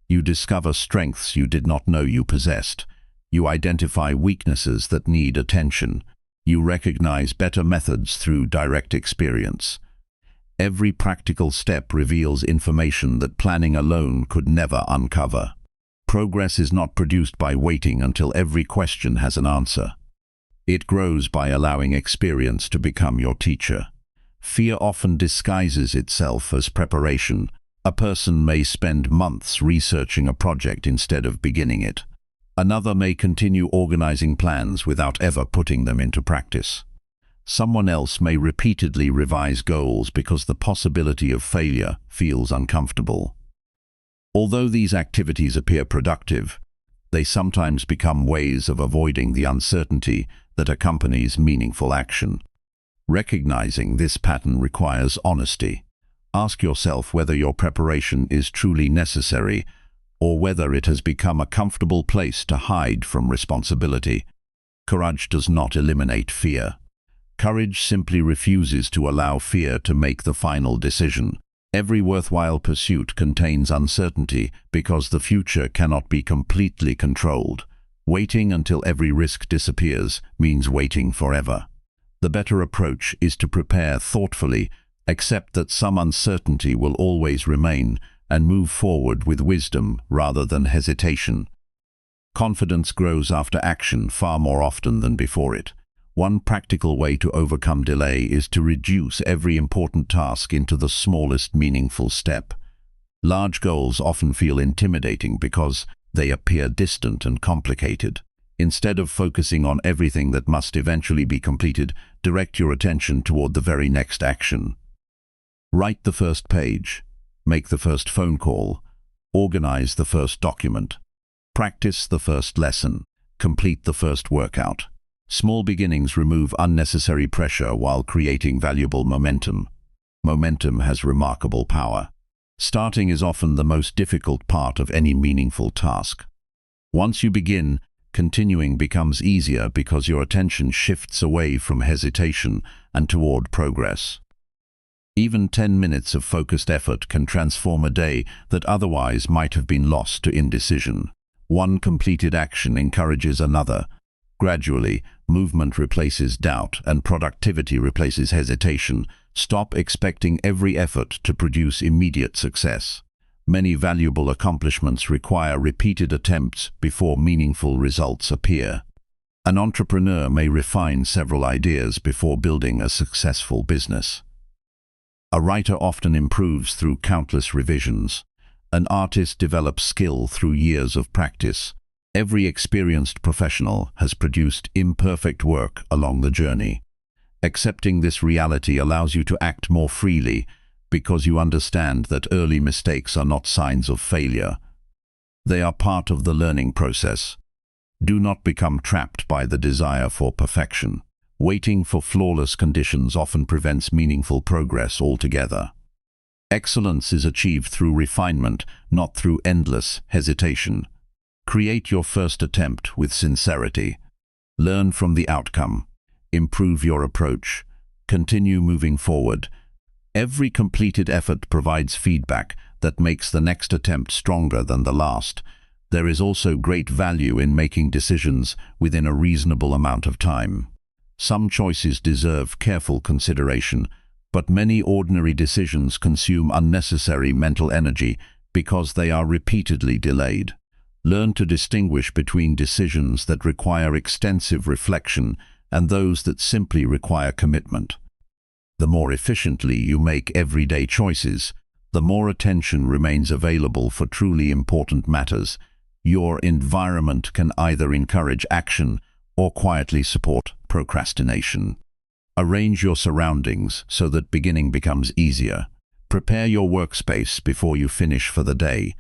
You discover strengths you did not know you possessed. You identify weaknesses that need attention. You recognize better methods through direct experience. Every practical step reveals information that planning alone could never uncover. Progress is not produced by waiting until every question has an answer. It grows by allowing experience to become your teacher. Fear often disguises itself as preparation. A person may spend months researching a project instead of beginning it. Another may continue organizing plans without ever putting them into practice. Someone else may repeatedly revise goals because the possibility of failure feels uncomfortable. Although these activities appear productive, they sometimes become ways of avoiding the uncertainty that accompanies meaningful action. Recognizing this pattern requires honesty. Ask yourself whether your preparation is truly necessary or whether it has become a comfortable place to hide from responsibility. Courage does not eliminate fear. Courage simply refuses to allow fear to make the final decision. Every worthwhile pursuit contains uncertainty because the future cannot be completely controlled. Waiting until every risk disappears means waiting forever. The better approach is to prepare thoughtfully, accept that some uncertainty will always remain, and move forward with wisdom rather than hesitation. Confidence grows after action far more often than before it. One practical way to overcome delay is to reduce every important task into the smallest meaningful step. Large goals often feel intimidating because they appear distant and complicated. Instead of focusing on everything that must eventually be completed, direct your attention toward the very next action. Write the first page. Make the first phone call. Organize the first document. Practice the first lesson. Complete the first workout. Small beginnings remove unnecessary pressure while creating valuable momentum. Momentum has remarkable power. Starting is often the most difficult part of any meaningful task. Once you begin, continuing becomes easier because your attention shifts away from hesitation and toward progress. Even 10 minutes of focused effort can transform a day that otherwise might have been lost to indecision. One completed action encourages another. Gradually, movement replaces doubt and productivity replaces hesitation. Stop expecting every effort to produce immediate success. Many valuable accomplishments require repeated attempts before meaningful results appear. An entrepreneur may refine several ideas before building a successful business. A writer often improves through countless revisions. An artist develops skill through years of practice. Every experienced professional has produced imperfect work along the journey. Accepting this reality allows you to act more freely because you understand that early mistakes are not signs of failure. They are part of the learning process. Do not become trapped by the desire for perfection. Waiting for flawless conditions often prevents meaningful progress altogether. Excellence is achieved through refinement, not through endless hesitation. Create your first attempt with sincerity. Learn from the outcome. Improve your approach. Continue moving forward. Every completed effort provides feedback that makes the next attempt stronger than the last. There is also great value in making decisions within a reasonable amount of time. Some choices deserve careful consideration, but many ordinary decisions consume unnecessary mental energy because they are repeatedly delayed. Learn to distinguish between decisions that require extensive reflection and those that simply require commitment. The more efficiently you make everyday choices, the more attention remains available for truly important matters. Your environment can either encourage action or quietly support procrastination. Arrange your surroundings so that beginning becomes easier. Prepare your workspace before you finish for the day.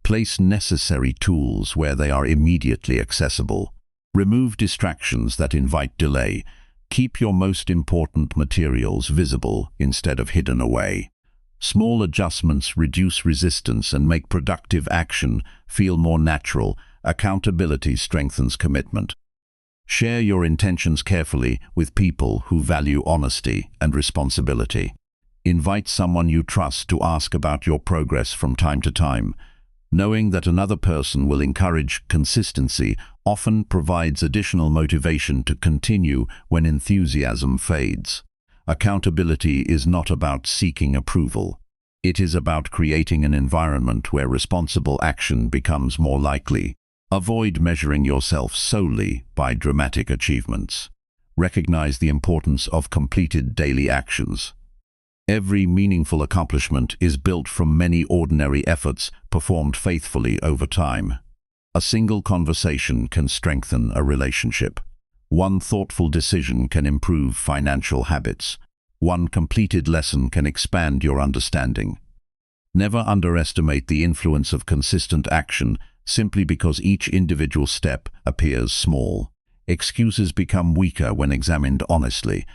Place necessary tools where they are immediately accessible. Remove distractions that invite delay. Keep your most important materials visible instead of hidden away. Small adjustments reduce resistance and make productive action feel more natural. Accountability strengthens commitment. Share your intentions carefully with people who value honesty and responsibility. Invite someone you trust to ask about your progress from time to time. Knowing that another person will encourage consistency often provides additional motivation to continue when enthusiasm fades. Accountability is not about seeking approval. It is about creating an environment where responsible action becomes more likely. Avoid measuring yourself solely by dramatic achievements. Recognize the importance of completed daily actions. Every meaningful accomplishment is built from many ordinary efforts performed faithfully over time. A single conversation can strengthen a relationship. One thoughtful decision can improve financial habits. One completed lesson can expand your understanding. Never underestimate the influence of consistent action simply because each individual step appears small. Excuses become weaker when examined honestly.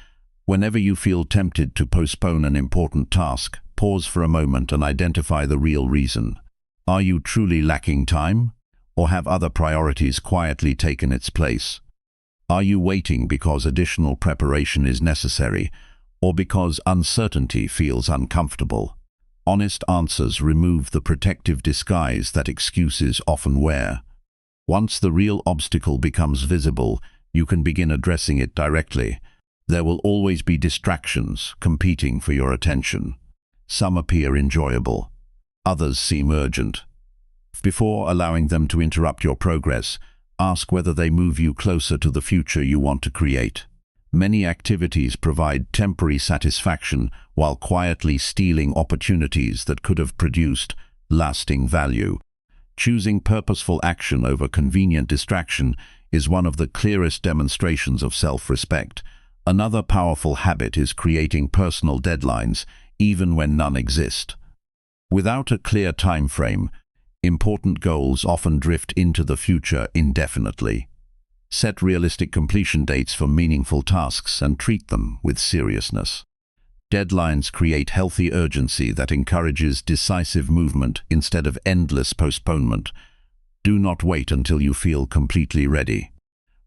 Whenever you feel tempted to postpone an important task, pause for a moment and identify the real reason. Are you truly lacking time? Or have other priorities quietly taken its place? Are you waiting because additional preparation is necessary, or because uncertainty feels uncomfortable? Honest answers remove the protective disguise that excuses often wear. Once the real obstacle becomes visible, you can begin addressing it directly. There will always be distractions competing for your attention. Some appear enjoyable. Others seem urgent. Before allowing them to interrupt your progress, ask whether they move you closer to the future you want to create. Many activities provide temporary satisfaction while quietly stealing opportunities that could have produced lasting value. Choosing purposeful action over convenient distraction is one of the clearest demonstrations of self-respect. Another powerful habit is creating personal deadlines, even when none exist. Without a clear time frame, important goals often drift into the future indefinitely. Set realistic completion dates for meaningful tasks and treat them with seriousness. Deadlines create healthy urgency that encourages decisive movement instead of endless postponement. Do not wait until you feel completely ready.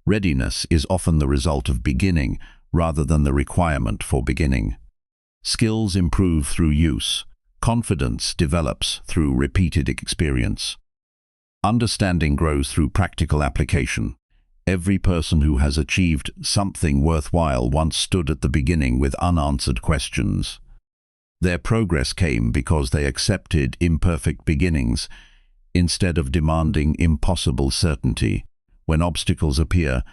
Readiness is often the result of beginning rather than the requirement for beginning. Skills improve through use. Confidence develops through repeated experience. Understanding grows through practical application. Every person who has achieved something worthwhile once stood at the beginning with unanswered questions. Their progress came because they accepted imperfect beginnings instead of demanding impossible certainty. When obstacles appear,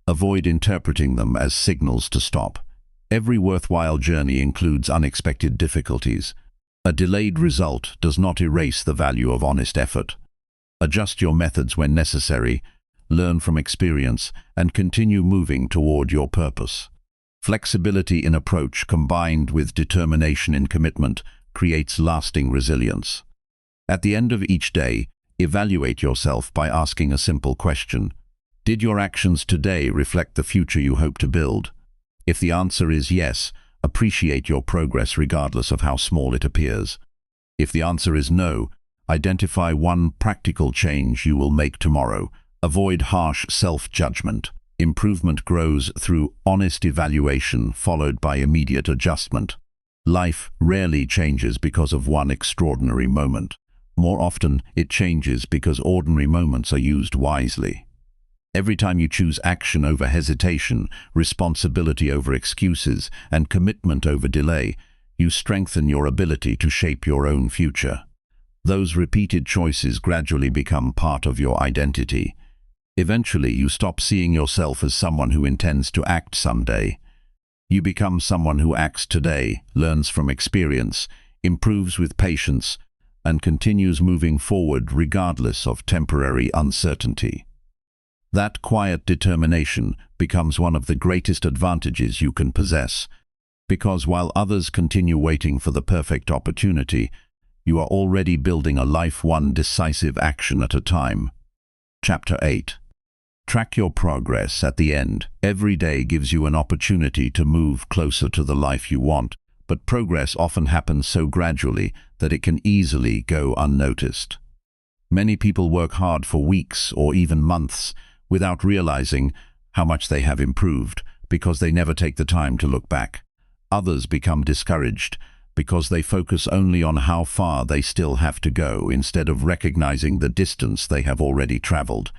avoid interpreting them as signals to stop. Every worthwhile journey includes unexpected difficulties. A delayed result does not erase the value of honest effort. Adjust your methods when necessary, learn from experience, and continue moving toward your purpose. Flexibility in approach combined with determination in commitment creates lasting resilience. At the end of each day, evaluate yourself by asking a simple question. Did your actions today reflect the future you hope to build? If the answer is yes, appreciate your progress regardless of how small it appears. If the answer is no, identify one practical change you will make tomorrow. Avoid harsh self-judgment. Improvement grows through honest evaluation followed by immediate adjustment. Life rarely changes because of one extraordinary moment. More often, it changes because ordinary moments are used wisely. Every time you choose action over hesitation, responsibility over excuses, and commitment over delay, you strengthen your ability to shape your own future. Those repeated choices gradually become part of your identity. Eventually, you stop seeing yourself as someone who intends to act someday. You become someone who acts today, learns from experience, improves with patience, and continues moving forward regardless of temporary uncertainty. That quiet determination becomes one of the greatest advantages you can possess, because while others continue waiting for the perfect opportunity, you are already building a life one decisive action at a time. Chapter 8. Track your progress at the end. Every day gives you an opportunity to move closer to the life you want, but progress often happens so gradually that it can easily go unnoticed. Many people work hard for weeks or even months without realizing how much they have improved because they never take the time to look back. Others become discouraged because they focus only on how far they still have to go instead of recognizing the distance they have already traveled.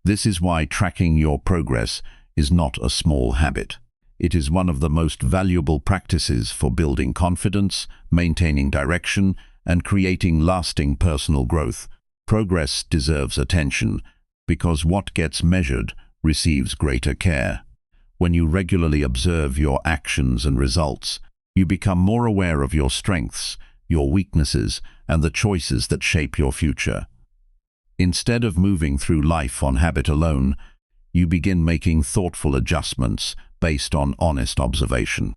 This is why tracking your progress is not a small habit. It is one of the most valuable practices for building confidence, maintaining direction, and creating lasting personal growth. Progress deserves attention because what gets measured receives greater care. When you regularly observe your actions and results, you become more aware of your strengths, your weaknesses, and the choices that shape your future. Instead of moving through life on habit alone, you begin making thoughtful adjustments based on honest observation.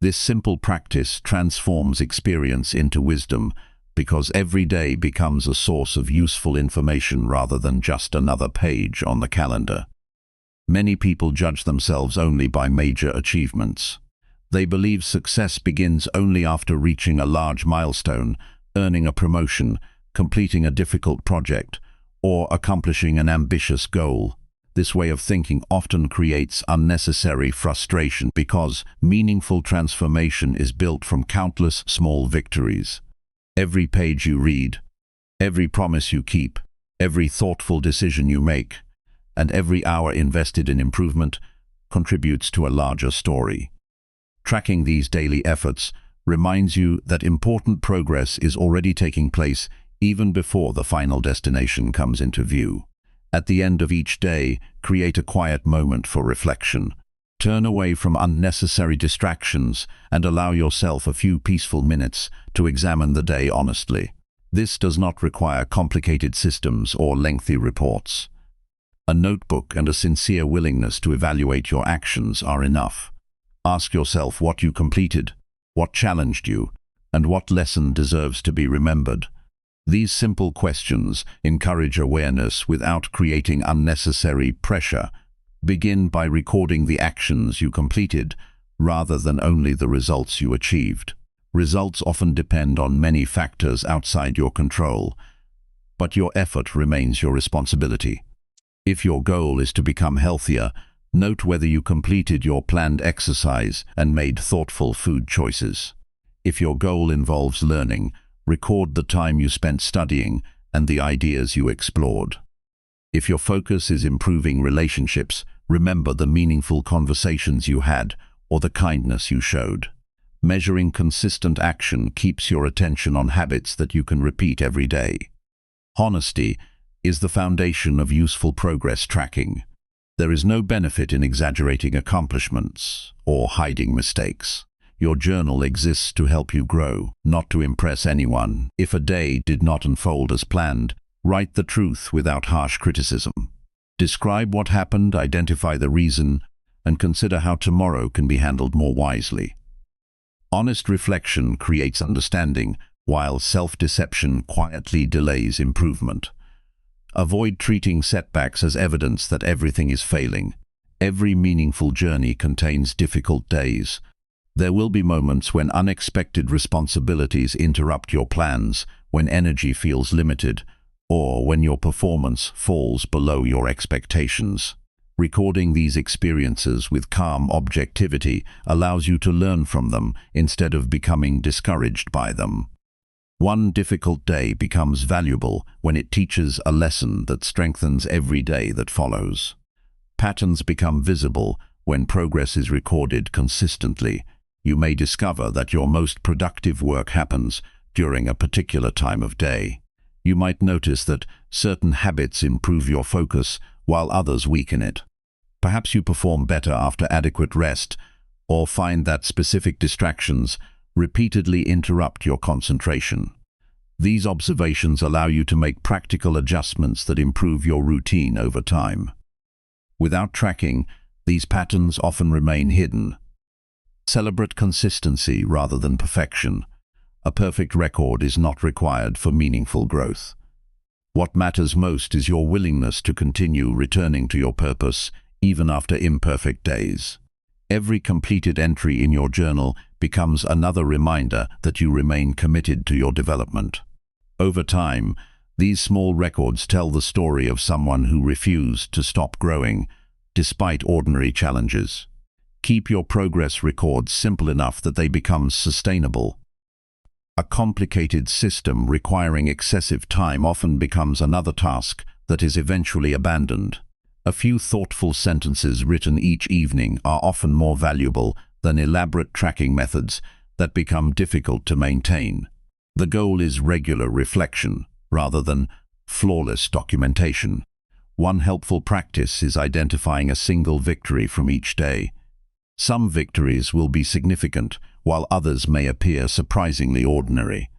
This simple practice transforms experience into wisdom because every day becomes a source of useful information rather than just another page on the calendar. Many people judge themselves only by major achievements. They believe success begins only after reaching a large milestone, earning a promotion, completing a difficult project, or accomplishing an ambitious goal. This way of thinking often creates unnecessary frustration because meaningful transformation is built from countless small victories. Every page you read, every promise you keep, every thoughtful decision you make, and every hour invested in improvement contributes to a larger story. Tracking these daily efforts reminds you that important progress is already taking place even before the final destination comes into view. At the end of each day, create a quiet moment for reflection. Turn away from unnecessary distractions and allow yourself a few peaceful minutes to examine the day honestly. This does not require complicated systems or lengthy reports. A notebook and a sincere willingness to evaluate your actions are enough. Ask yourself what you completed, what challenged you, and what lesson deserves to be remembered. These simple questions encourage awareness without creating unnecessary pressure. Begin by recording the actions you completed rather than only the results you achieved. Results often depend on many factors outside your control, but your effort remains your responsibility. If your goal is to become healthier, note whether you completed your planned exercise and made thoughtful food choices. If your goal involves learning, record the time you spent studying and the ideas you explored. If your focus is improving relationships, remember the meaningful conversations you had or the kindness you showed. Measuring consistent action keeps your attention on habits that you can repeat every day. Honesty is the foundation of useful progress tracking. There is no benefit in exaggerating accomplishments or hiding mistakes. Your journal exists to help you grow, not to impress anyone. If a day did not unfold as planned, write the truth without harsh criticism. Describe what happened, identify the reason, and consider how tomorrow can be handled more wisely. Honest reflection creates understanding, while self-deception quietly delays improvement. Avoid treating setbacks as evidence that everything is failing. Every meaningful journey contains difficult days. There will be moments when unexpected responsibilities interrupt your plans, when energy feels limited, or when your performance falls below your expectations. Recording these experiences with calm objectivity allows you to learn from them instead of becoming discouraged by them. One difficult day becomes valuable when it teaches a lesson that strengthens every day that follows. Patterns become visible when progress is recorded consistently. You may discover that your most productive work happens during a particular time of day. You might notice that certain habits improve your focus while others weaken it. Perhaps you perform better after adequate rest, or find that specific distractions repeatedly interrupt your concentration. These observations allow you to make practical adjustments that improve your routine over time. Without tracking, these patterns often remain hidden. Celebrate consistency rather than perfection. A perfect record is not required for meaningful growth. What matters most is your willingness to continue returning to your purpose even after imperfect days. Every completed entry in your journal becomes another reminder that you remain committed to your development. Over time, these small records tell the story of someone who refused to stop growing, despite ordinary challenges. Keep your progress records simple enough that they become sustainable. A complicated system requiring excessive time often becomes another task that is eventually abandoned. A few thoughtful sentences written each evening are often more valuable than elaborate tracking methods that become difficult to maintain. The goal is regular reflection rather than flawless documentation. One helpful practice is identifying a single victory from each day. Some victories will be significant, while others may appear surprisingly ordinary.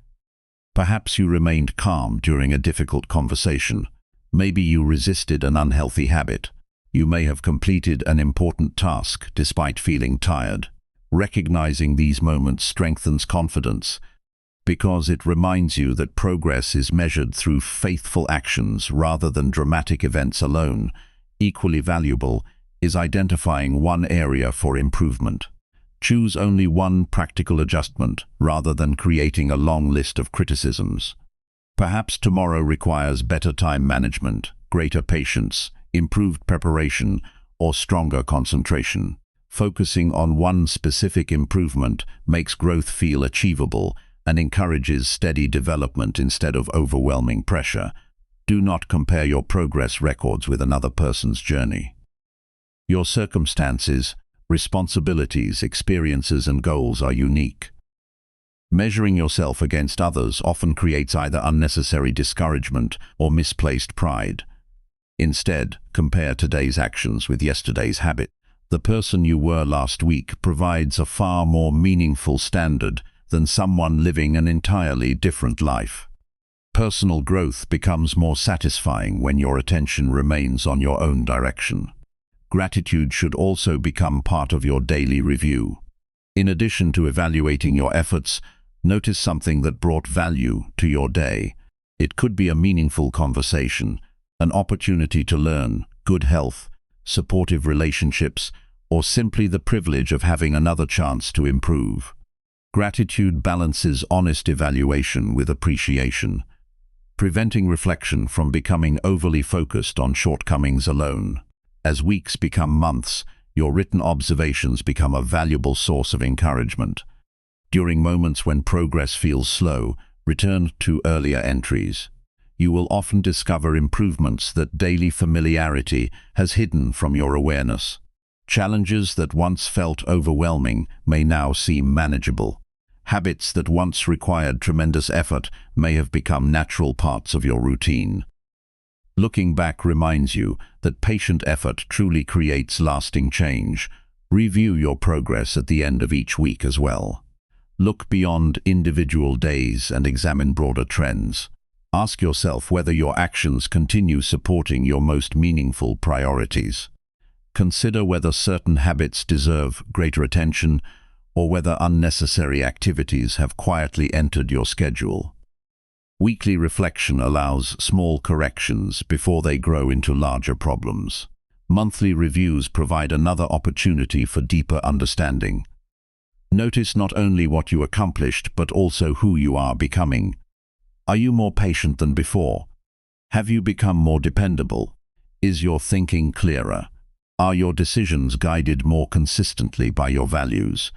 Perhaps you remained calm during a difficult conversation. Maybe you resisted an unhealthy habit. You may have completed an important task despite feeling tired. Recognizing these moments strengthens confidence because it reminds you that progress is measured through faithful actions rather than dramatic events alone. Equally valuable is identifying one area for improvement. Choose only one practical adjustment rather than creating a long list of criticisms. Perhaps tomorrow requires better time management, greater patience, improved preparation, or stronger concentration. Focusing on one specific improvement makes growth feel achievable and encourages steady development instead of overwhelming pressure. Do not compare your progress records with another person's journey. Your circumstances, responsibilities, experiences, and goals are unique. Measuring yourself against others often creates either unnecessary discouragement or misplaced pride. Instead, compare today's actions with yesterday's habit. The person you were last week provides a far more meaningful standard than someone living an entirely different life. Personal growth becomes more satisfying when your attention remains on your own direction. Gratitude should also become part of your daily review. In addition to evaluating your efforts, notice something that brought value to your day. It could be a meaningful conversation, an opportunity to learn, good health, supportive relationships, or simply the privilege of having another chance to improve. Gratitude balances honest evaluation with appreciation, preventing reflection from becoming overly focused on shortcomings alone. As weeks become months, your written observations become a valuable source of encouragement. During moments when progress feels slow, return to earlier entries. You will often discover improvements that daily familiarity has hidden from your awareness. Challenges that once felt overwhelming may now seem manageable. Habits that once required tremendous effort may have become natural parts of your routine. Looking back reminds you that patient effort truly creates lasting change. Review your progress at the end of each week as well. Look beyond individual days and examine broader trends. Ask yourself whether your actions continue supporting your most meaningful priorities. Consider whether certain habits deserve greater attention or whether unnecessary activities have quietly entered your schedule. Weekly reflection allows small corrections before they grow into larger problems. Monthly reviews provide another opportunity for deeper understanding. Notice not only what you accomplished, but also who you are becoming. Are you more patient than before? Have you become more dependable? Is your thinking clearer? Are your decisions guided more consistently by your values?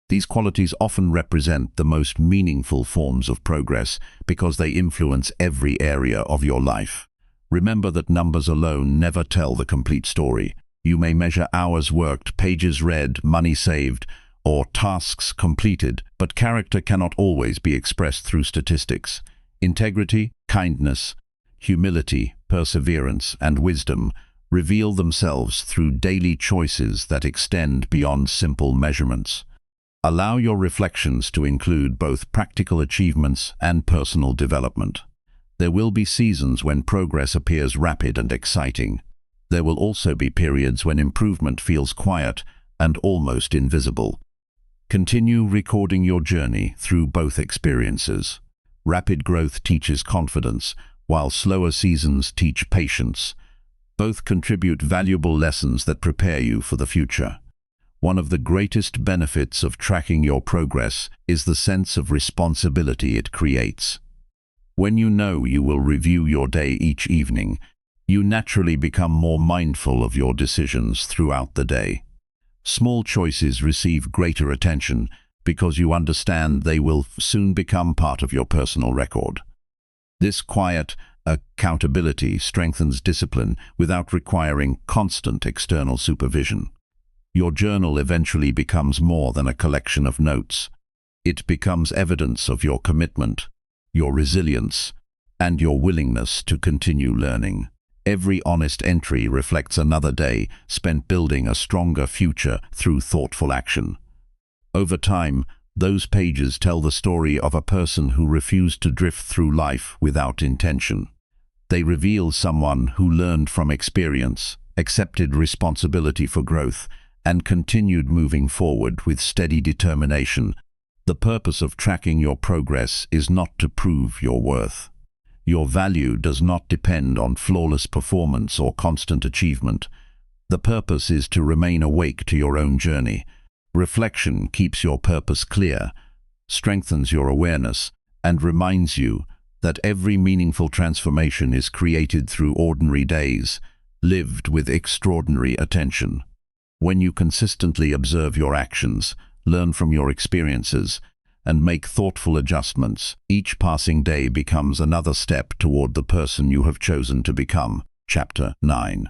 These qualities often represent the most meaningful forms of progress because they influence every area of your life. Remember that numbers alone never tell the complete story. You may measure hours worked, pages read, money saved, or tasks completed, but character cannot always be expressed through statistics. Integrity, kindness, humility, perseverance, and wisdom reveal themselves through daily choices that extend beyond simple measurements. Allow your reflections to include both practical achievements and personal development. There will be seasons when progress appears rapid and exciting. There will also be periods when improvement feels quiet and almost invisible. Continue recording your journey through both experiences. Rapid growth teaches confidence, while slower seasons teach patience. Both contribute valuable lessons that prepare you for the future. One of the greatest benefits of tracking your progress is the sense of responsibility it creates. When you know you will review your day each evening, you naturally become more mindful of your decisions throughout the day. Small choices receive greater attention because you understand they will soon become part of your personal record. This quiet accountability strengthens discipline without requiring constant external supervision. Your journal eventually becomes more than a collection of notes. It becomes evidence of your commitment, your resilience, and your willingness to continue learning. Every honest entry reflects another day spent building a stronger future through thoughtful action. Over time, those pages tell the story of a person who refused to drift through life without intention. They reveal someone who learned from experience, accepted responsibility for growth, and continued moving forward with steady determination. The purpose of tracking your progress is not to prove your worth. Your value does not depend on flawless performance or constant achievement. The purpose is to remain awake to your own journey. Reflection keeps your purpose clear, strengthens your awareness, and reminds you that every meaningful transformation is created through ordinary days, lived with extraordinary attention. When you consistently observe your actions, learn from your experiences, and make thoughtful adjustments, each passing day becomes another step toward the person you have chosen to become. Chapter 9.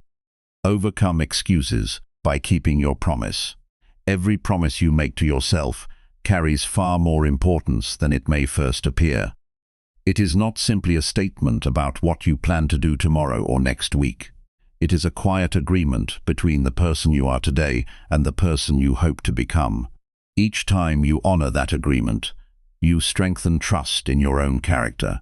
Overcome excuses by keeping your promise. Every promise you make to yourself carries far more importance than it may first appear. It is not simply a statement about what you plan to do tomorrow or next week. It is a quiet agreement between the person you are today and the person you hope to become. Each time you honor that agreement, you strengthen trust in your own character.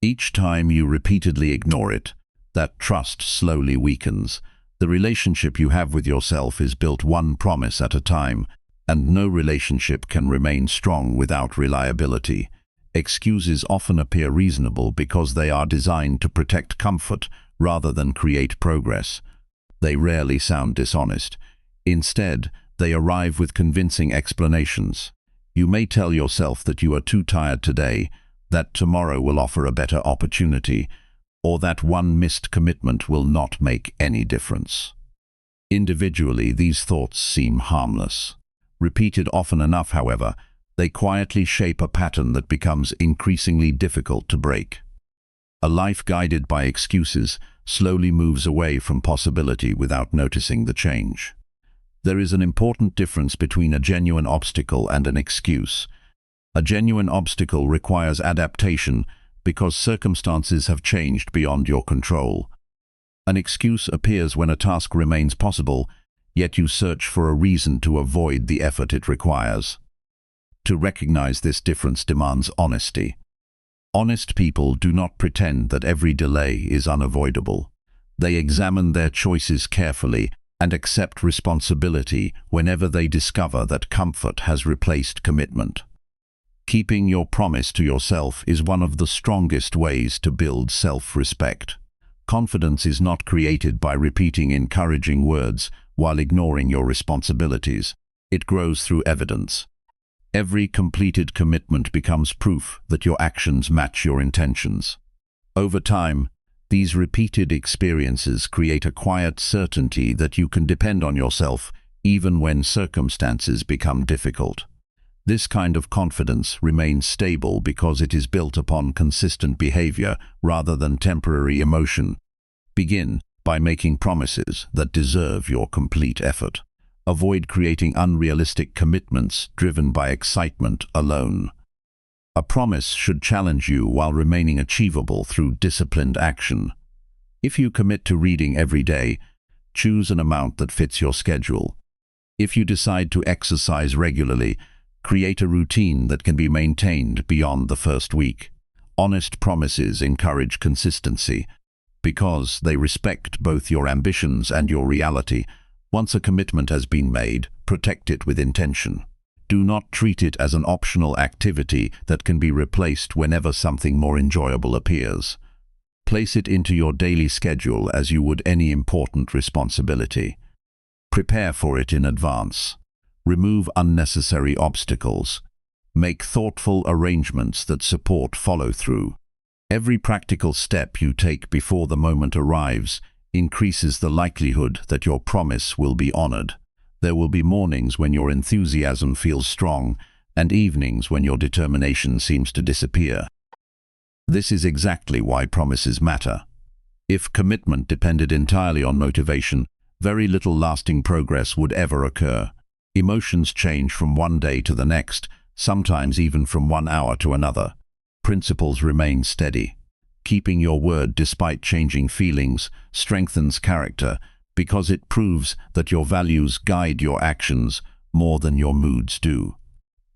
Each time you repeatedly ignore it, that trust slowly weakens. The relationship you have with yourself is built one promise at a time, and no relationship can remain strong without reliability. Excuses often appear reasonable because they are designed to protect comfort rather than create progress. They rarely sound dishonest. Instead, they arrive with convincing explanations. You may tell yourself that you are too tired today, that tomorrow will offer a better opportunity, or that one missed commitment will not make any difference. Individually, these thoughts seem harmless. Repeated often enough, however, they quietly shape a pattern that becomes increasingly difficult to break. A life guided by excuses slowly moves away from possibility without noticing the change. There is an important difference between a genuine obstacle and an excuse. A genuine obstacle requires adaptation because circumstances have changed beyond your control. An excuse appears when a task remains possible, yet you search for a reason to avoid the effort it requires. To recognize this difference demands honesty. Honest people do not pretend that every delay is unavoidable. They examine their choices carefully and accept responsibility whenever they discover that comfort has replaced commitment. Keeping your promise to yourself is one of the strongest ways to build self-respect. Confidence is not created by repeating encouraging words while ignoring your responsibilities. It grows through evidence. Every completed commitment becomes proof that your actions match your intentions. Over time, these repeated experiences create a quiet certainty that you can depend on yourself even when circumstances become difficult. This kind of confidence remains stable because it is built upon consistent behavior rather than temporary emotion. Begin by making promises that deserve your complete effort. Avoid creating unrealistic commitments driven by excitement alone. A promise should challenge you while remaining achievable through disciplined action. If you commit to reading every day, choose an amount that fits your schedule. If you decide to exercise regularly, create a routine that can be maintained beyond the first week. Honest promises encourage consistency because they respect both your ambitions and your reality. Once a commitment has been made, protect it with intention. Do not treat it as an optional activity that can be replaced whenever something more enjoyable appears. Place it into your daily schedule as you would any important responsibility. Prepare for it in advance. Remove unnecessary obstacles. Make thoughtful arrangements that support follow-through. Every practical step you take before the moment arrives increases the likelihood that your promise will be honored. There will be mornings when your enthusiasm feels strong and evenings when your determination seems to disappear. This is exactly why promises matter. If commitment depended entirely on motivation, very little lasting progress would ever occur. Emotions change from one day to the next, sometimes even from 1 hour to another. Principles remain steady. Keeping your word despite changing feelings strengthens character because it proves that your values guide your actions more than your moods do.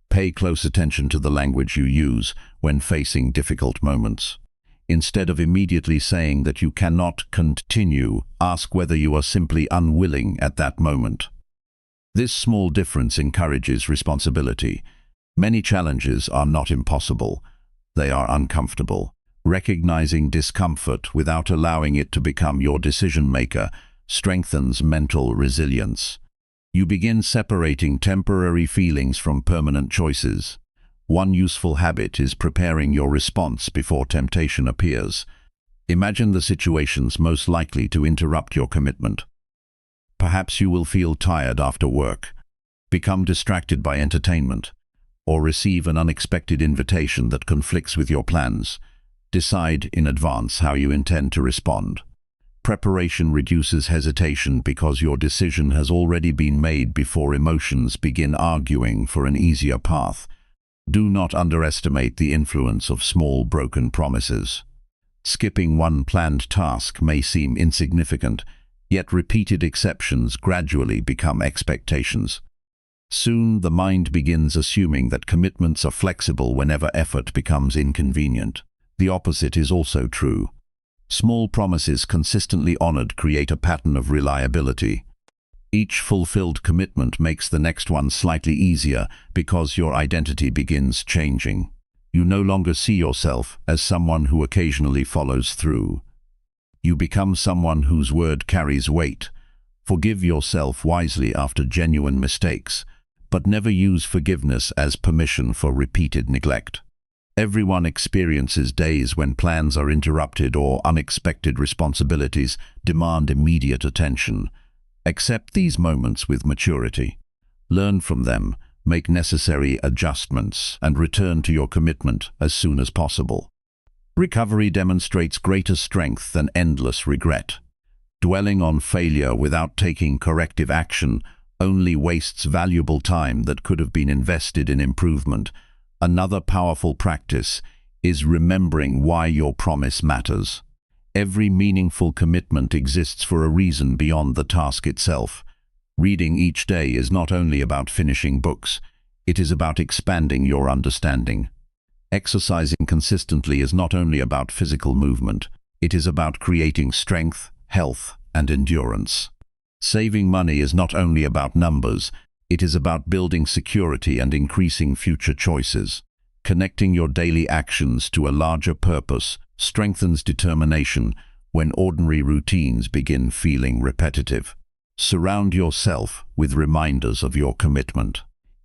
Pay close attention to the language you use when facing difficult moments. Instead of immediately saying that you cannot continue, ask whether you are simply unwilling at that moment. This small difference encourages responsibility. Many challenges are not impossible. They are uncomfortable. Recognizing discomfort without allowing it to become your decision-maker strengthens mental resilience. You begin separating temporary feelings from permanent choices. One useful habit is preparing your response before temptation appears. Imagine the situations most likely to interrupt your commitment. Perhaps you will feel tired after work, become distracted by entertainment, or receive an unexpected invitation that conflicts with your plans. Decide in advance how you intend to respond. Preparation reduces hesitation because your decision has already been made before emotions begin arguing for an easier path. Do not underestimate the influence of small broken promises. Skipping one planned task may seem insignificant, yet repeated exceptions gradually become expectations. Soon the mind begins assuming that commitments are flexible whenever effort becomes inconvenient. The opposite is also true. Small promises consistently honored create a pattern of reliability. Each fulfilled commitment makes the next one slightly easier because your identity begins changing. You no longer see yourself as someone who occasionally follows through. You become someone whose word carries weight. Forgive yourself wisely after genuine mistakes, but never use forgiveness as permission for repeated neglect. Everyone experiences days when plans are interrupted or unexpected responsibilities demand immediate attention. Accept these moments with maturity. Learn from them, make necessary adjustments, and return to your commitment as soon as possible. Recovery demonstrates greater strength than endless regret. Dwelling on failure without taking corrective action only wastes valuable time that could have been invested in improvement. Another powerful practice is remembering why your promise matters. Every meaningful commitment exists for a reason beyond the task itself. Reading each day is not only about finishing books, it is about expanding your understanding. Exercising consistently is not only about physical movement, it is about creating strength, health, and endurance. Saving money is not only about numbers, it is about building security and increasing future choices. Connecting your daily actions to a larger purpose strengthens determination when ordinary routines begin feeling repetitive. Surround yourself with reminders of your commitment.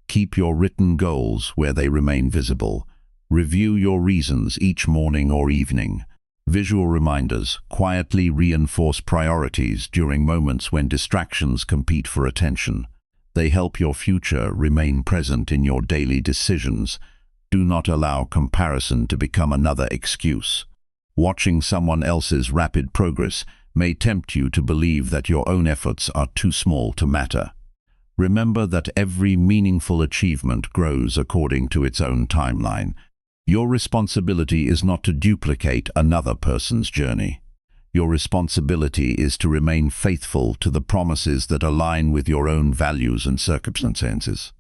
Keep your written goals where they remain visible. Review your reasons each morning or evening. Visual reminders quietly reinforce priorities during moments when distractions compete for attention. They help your future remain present in your daily decisions. Do not allow comparison to become another excuse. Watching someone else's rapid progress may tempt you to believe that your own efforts are too small to matter. Remember that every meaningful achievement grows according to its own timeline. Your responsibility is not to duplicate another person's journey. Your responsibility is to remain faithful to the promises that align with your own values and circumstances.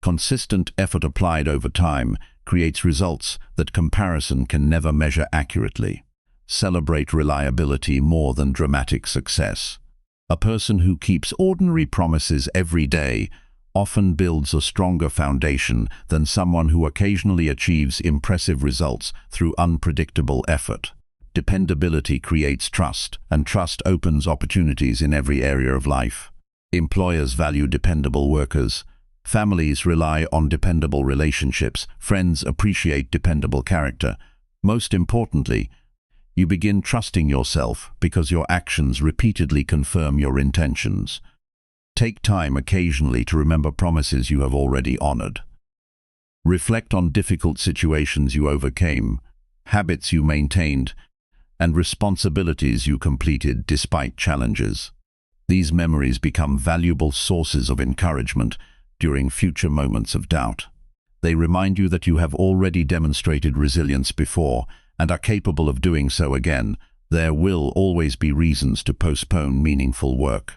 Consistent effort applied over time creates results that comparison can never measure accurately. Celebrate reliability more than dramatic success. A person who keeps ordinary promises every day often builds a stronger foundation than someone who occasionally achieves impressive results through unpredictable effort. Dependability creates trust, and trust opens opportunities in every area of life. Employers value dependable workers. Families rely on dependable relationships. Friends appreciate dependable character. Most importantly, you begin trusting yourself because your actions repeatedly confirm your intentions. Take time occasionally to remember promises you have already honored. Reflect on difficult situations you overcame, habits you maintained, and responsibilities you completed despite challenges. These memories become valuable sources of encouragement during future moments of doubt. They remind you that you have already demonstrated resilience before and are capable of doing so again. There will always be reasons to postpone meaningful work.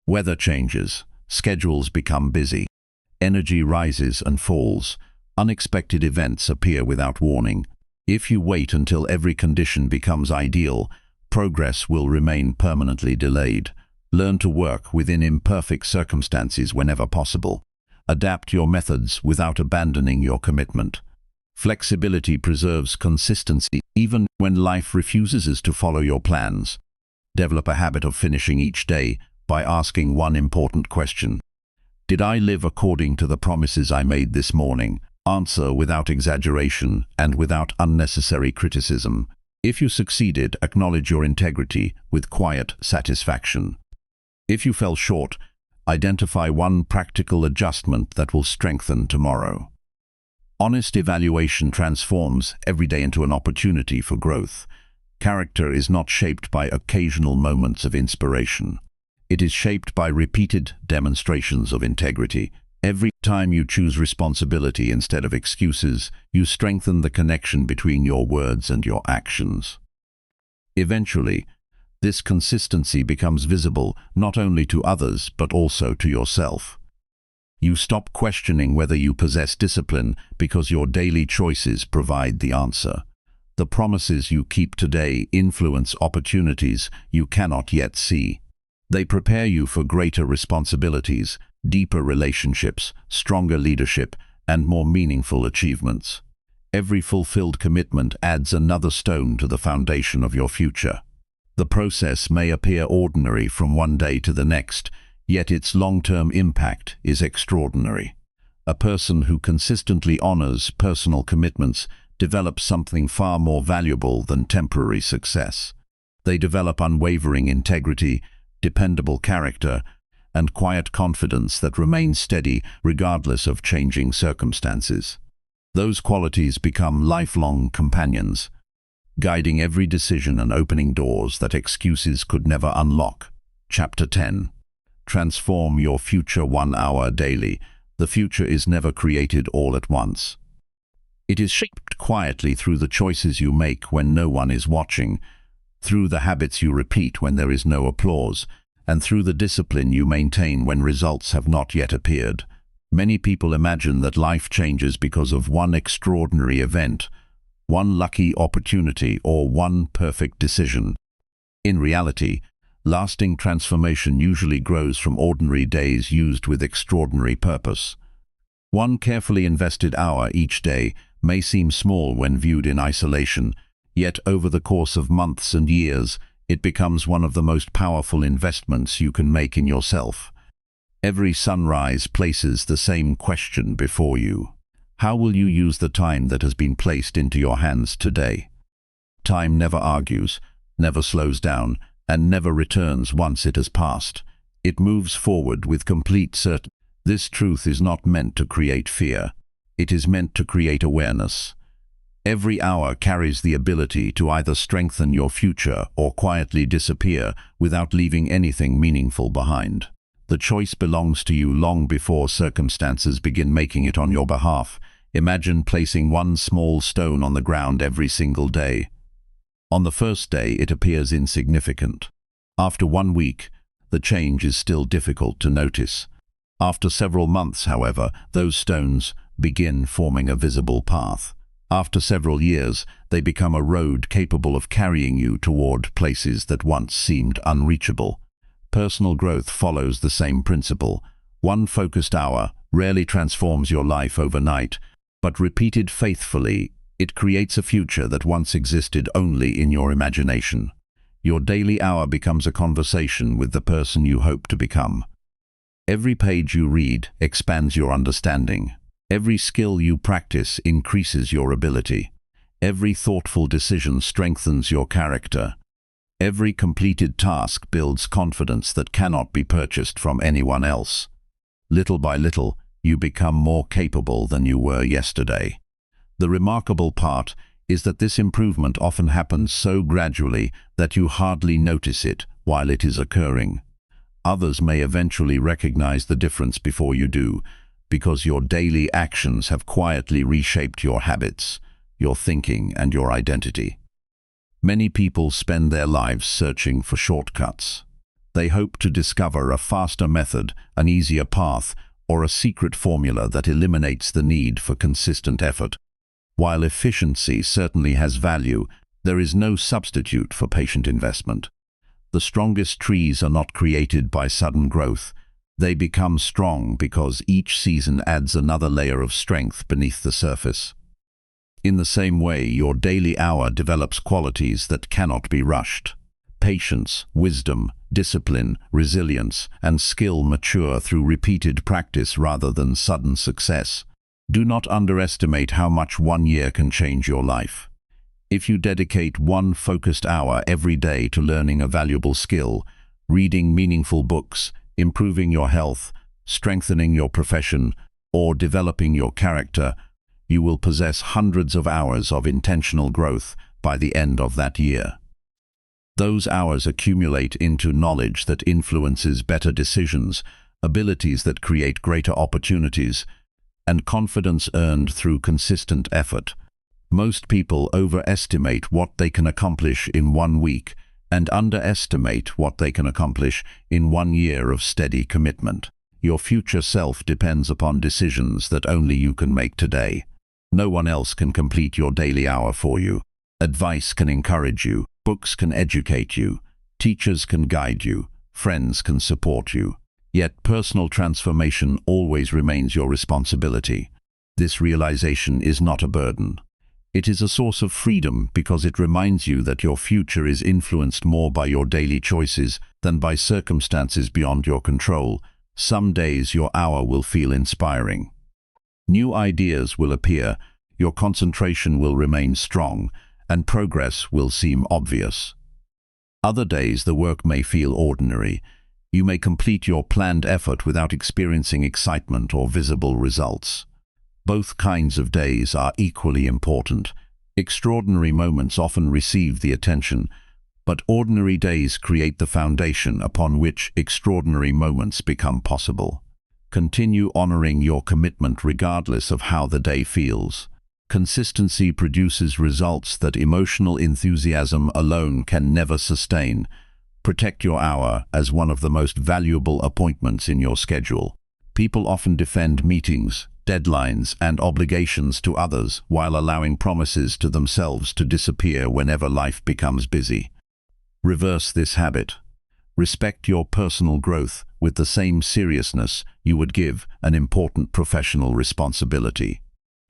Weather changes, schedules become busy, energy rises and falls, unexpected events appear without warning. If you wait until every condition becomes ideal, progress will remain permanently delayed. Learn to work within imperfect circumstances whenever possible. Adapt your methods without abandoning your commitment. Flexibility preserves consistency even when life refuses to follow your plans. Develop a habit of finishing each day by asking one important question. Did I live according to the promises I made this morning? Answer without exaggeration and without unnecessary criticism. If you succeeded, acknowledge your integrity with quiet satisfaction. If you fell short, identify one practical adjustment that will strengthen tomorrow. Honest evaluation transforms every day into an opportunity for growth. Character is not shaped by occasional moments of inspiration. It is shaped by repeated demonstrations of integrity. Every time you choose responsibility instead of excuses, you strengthen the connection between your words and your actions. Eventually, this consistency becomes visible not only to others but also to yourself. You stop questioning whether you possess discipline because your daily choices provide the answer. The promises you keep today influence opportunities you cannot yet see. They prepare you for greater responsibilities, deeper relationships, stronger leadership, and more meaningful achievements. Every fulfilled commitment adds another stone to the foundation of your future. The process may appear ordinary from one day to the next, yet its long-term impact is extraordinary. A person who consistently honors personal commitments develops something far more valuable than temporary success. They develop unwavering integrity, dependable character, and quiet confidence that remains steady regardless of changing circumstances. Those qualities become lifelong companions, guiding every decision and opening doors that excuses could never unlock. Chapter 10. Transform your future 1 hour daily. The future is never created all at once. It is shaped quietly through the choices you make when no one is watching, through the habits you repeat when there is no applause, and through the discipline you maintain when results have not yet appeared. Many people imagine that life changes because of one extraordinary event, one lucky opportunity, or one perfect decision. In reality, lasting transformation usually grows from ordinary days used with extraordinary purpose. One carefully invested hour each day may seem small when viewed in isolation, yet over the course of months and years, it becomes one of the most powerful investments you can make in yourself. Every sunrise places the same question before you. How will you use the time that has been placed into your hands today? Time never argues, never slows down, and never returns once it has passed. It moves forward with complete certainty. This truth is not meant to create fear. It is meant to create awareness. Every hour carries the ability to either strengthen your future or quietly disappear without leaving anything meaningful behind. The choice belongs to you long before circumstances begin making it on your behalf. Imagine placing one small stone on the ground every single day. On the first day, it appears insignificant. After 1 week, the change is still difficult to notice. After several months, however, those stones begin forming a visible path. After several years, they become a road capable of carrying you toward places that once seemed unreachable. Personal growth follows the same principle. One focused hour rarely transforms your life overnight, but repeated faithfully, it creates a future that once existed only in your imagination. Your daily hour becomes a conversation with the person you hope to become. Every page you read expands your understanding. Every skill you practice increases your ability. Every thoughtful decision strengthens your character. Every completed task builds confidence that cannot be purchased from anyone else. Little by little, you become more capable than you were yesterday. The remarkable part is that this improvement often happens so gradually that you hardly notice it while it is occurring. Others may eventually recognize the difference before you do, because your daily actions have quietly reshaped your habits, your thinking, and your identity. Many people spend their lives searching for shortcuts. They hope to discover a faster method, an easier path, or a secret formula that eliminates the need for consistent effort. While efficiency certainly has value, there is no substitute for patient investment. The strongest trees are not created by sudden growth. They become strong because each season adds another layer of strength beneath the surface. In the same way, your daily hour develops qualities that cannot be rushed. Patience, wisdom, discipline, resilience, and skill mature through repeated practice rather than sudden success. Do not underestimate how much 1 year can change your life. If you dedicate one focused hour every day to learning a valuable skill, reading meaningful books, improving your health, strengthening your profession, or developing your character, you will possess hundreds of hours of intentional growth by the end of that year. Those hours accumulate into knowledge that influences better decisions, abilities that create greater opportunities, and confidence earned through consistent effort. Most people overestimate what they can accomplish in 1 week and underestimate what they can accomplish in 1 year of steady commitment. Your future self depends upon decisions that only you can make today. No one else can complete your daily hour for you. Advice can encourage you, books can educate you, teachers can guide you, friends can support you. Yet personal transformation always remains your responsibility. This realization is not a burden. It is a source of freedom because it reminds you that your future is influenced more by your daily choices than by circumstances beyond your control. Some days your hour will feel inspiring. New ideas will appear, your concentration will remain strong, and progress will seem obvious. Other days the work may feel ordinary. You may complete your planned effort without experiencing excitement or visible results. Both kinds of days are equally important. Extraordinary moments often receive the attention, but ordinary days create the foundation upon which extraordinary moments become possible. Continue honoring your commitment regardless of how the day feels. Consistency produces results that emotional enthusiasm alone can never sustain. Protect your hour as one of the most valuable appointments in your schedule. People often defend meetings, deadlines, and obligations to others while allowing promises to themselves to disappear whenever life becomes busy. Reverse this habit. Respect your personal growth with the same seriousness you would give an important professional responsibility.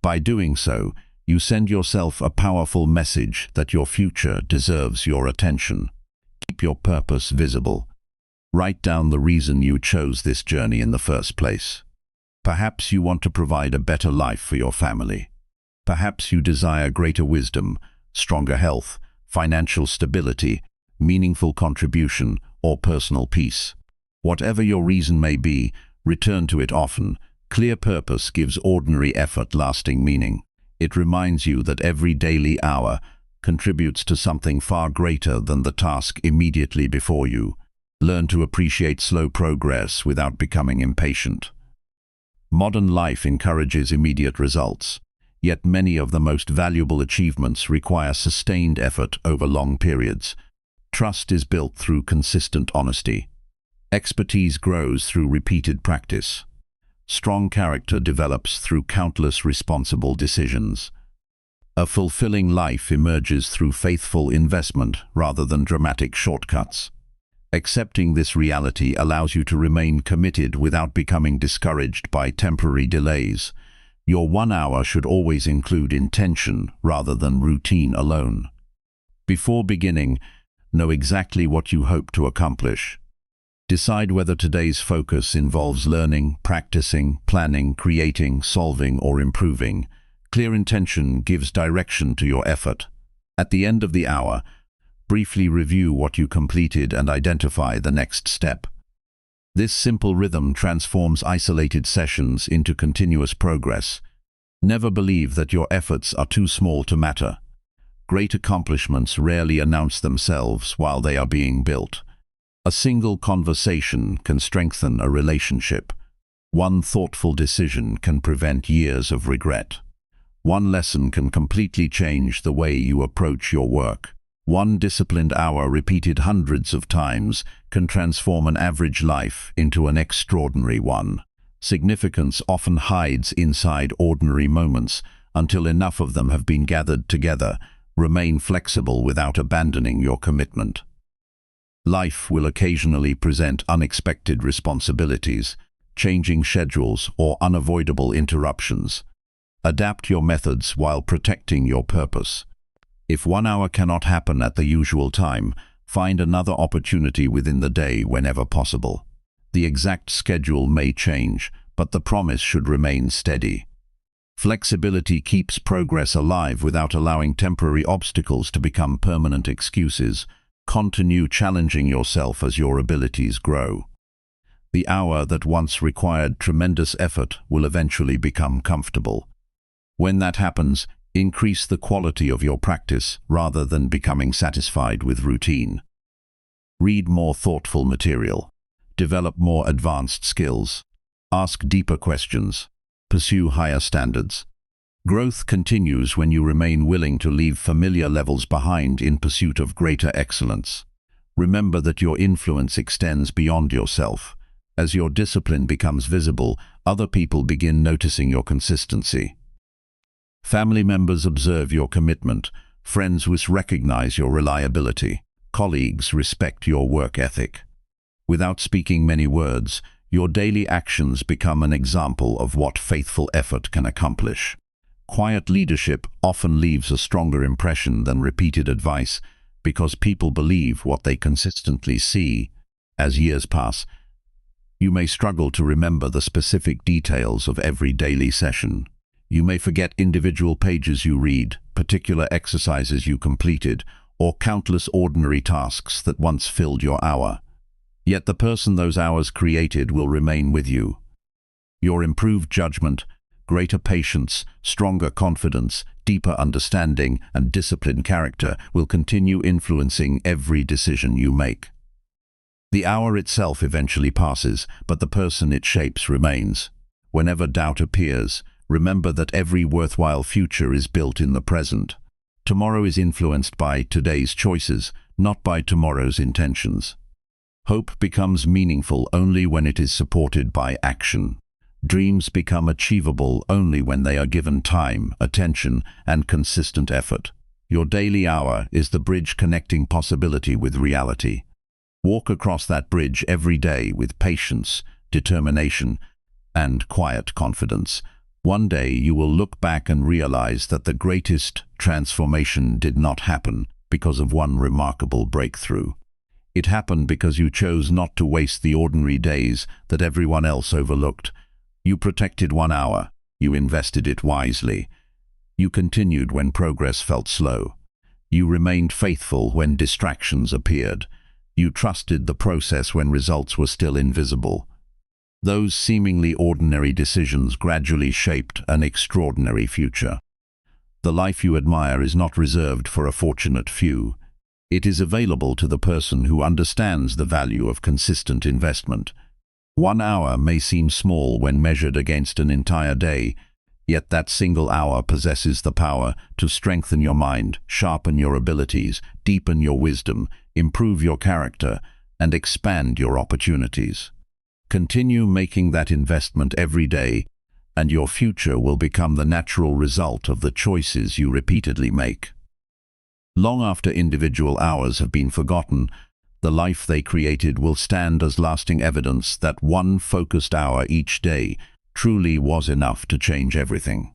By doing so, you send yourself a powerful message that your future deserves your attention. Keep your purpose visible. Write down the reason you chose this journey in the first place. Perhaps you want to provide a better life for your family. Perhaps you desire greater wisdom, stronger health, financial stability, meaningful contribution, or personal peace. Whatever your reason may be, return to it often. Clear purpose gives ordinary effort lasting meaning. It reminds you that every daily hour contributes to something far greater than the task immediately before you. Learn to appreciate slow progress without becoming impatient. Modern life encourages immediate results, yet many of the most valuable achievements require sustained effort over long periods. Trust is built through consistent honesty. Expertise grows through repeated practice. Strong character develops through countless responsible decisions. A fulfilling life emerges through faithful investment rather than dramatic shortcuts. Accepting this reality allows you to remain committed without becoming discouraged by temporary delays. Your 1 hour should always include intention rather than routine alone. Before beginning, know exactly what you hope to accomplish. Decide whether today's focus involves learning, practicing, planning, creating, solving, or improving. Clear intention gives direction to your effort. At the end of the hour, briefly review what you completed and identify the next step. This simple rhythm transforms isolated sessions into continuous progress. Never believe that your efforts are too small to matter. Great accomplishments rarely announce themselves while they are being built. A single conversation can strengthen a relationship. One thoughtful decision can prevent years of regret. One lesson can completely change the way you approach your work. One disciplined hour repeated hundreds of times can transform an average life into an extraordinary one. Significance often hides inside ordinary moments until enough of them have been gathered together. Remain flexible without abandoning your commitment. Life will occasionally present unexpected responsibilities, changing schedules, or unavoidable interruptions. Adapt your methods while protecting your purpose. If 1 hour cannot happen at the usual time, find another opportunity within the day whenever possible. The exact schedule may change, but the promise should remain steady. Flexibility keeps progress alive without allowing temporary obstacles to become permanent excuses. Continue challenging yourself as your abilities grow. The hour that once required tremendous effort will eventually become comfortable. When that happens, increase the quality of your practice rather than becoming satisfied with routine. Read more thoughtful material. Develop more advanced skills. Ask deeper questions. Pursue higher standards. Growth continues when you remain willing to leave familiar levels behind in pursuit of greater excellence. Remember that your influence extends beyond yourself. As your discipline becomes visible, other people begin noticing your consistency. Family members observe your commitment. Friends recognize your reliability. Colleagues respect your work ethic. Without speaking many words, your daily actions become an example of what faithful effort can accomplish. Quiet leadership often leaves a stronger impression than repeated advice because people believe what they consistently see. As years pass, you may struggle to remember the specific details of every daily session. You may forget individual pages you read, particular exercises you completed, or countless ordinary tasks that once filled your hour. Yet the person those hours created will remain with you. Your improved judgment, greater patience, stronger confidence, deeper understanding, and disciplined character will continue influencing every decision you make. The hour itself eventually passes, but the person it shapes remains. Whenever doubt appears, remember that every worthwhile future is built in the present. Tomorrow is influenced by today's choices, not by tomorrow's intentions. Hope becomes meaningful only when it is supported by action. Dreams become achievable only when they are given time, attention, and consistent effort. Your daily hour is the bridge connecting possibility with reality. Walk across that bridge every day with patience, determination, and quiet confidence. One day you will look back and realize that the greatest transformation did not happen because of one remarkable breakthrough. It happened because you chose not to waste the ordinary days that everyone else overlooked. You protected 1 hour. You invested it wisely. You continued when progress felt slow. You remained faithful when distractions appeared. You trusted the process when results were still invisible. Those seemingly ordinary decisions gradually shaped an extraordinary future. The life you admire is not reserved for a fortunate few. It is available to the person who understands the value of consistent investment. 1 hour may seem small when measured against an entire day, yet that single hour possesses the power to strengthen your mind, sharpen your abilities, deepen your wisdom, improve your character, and expand your opportunities. Continue making that investment every day, and your future will become the natural result of the choices you repeatedly make. Long after individual hours have been forgotten, the life they created will stand as lasting evidence that one focused hour each day truly was enough to change everything.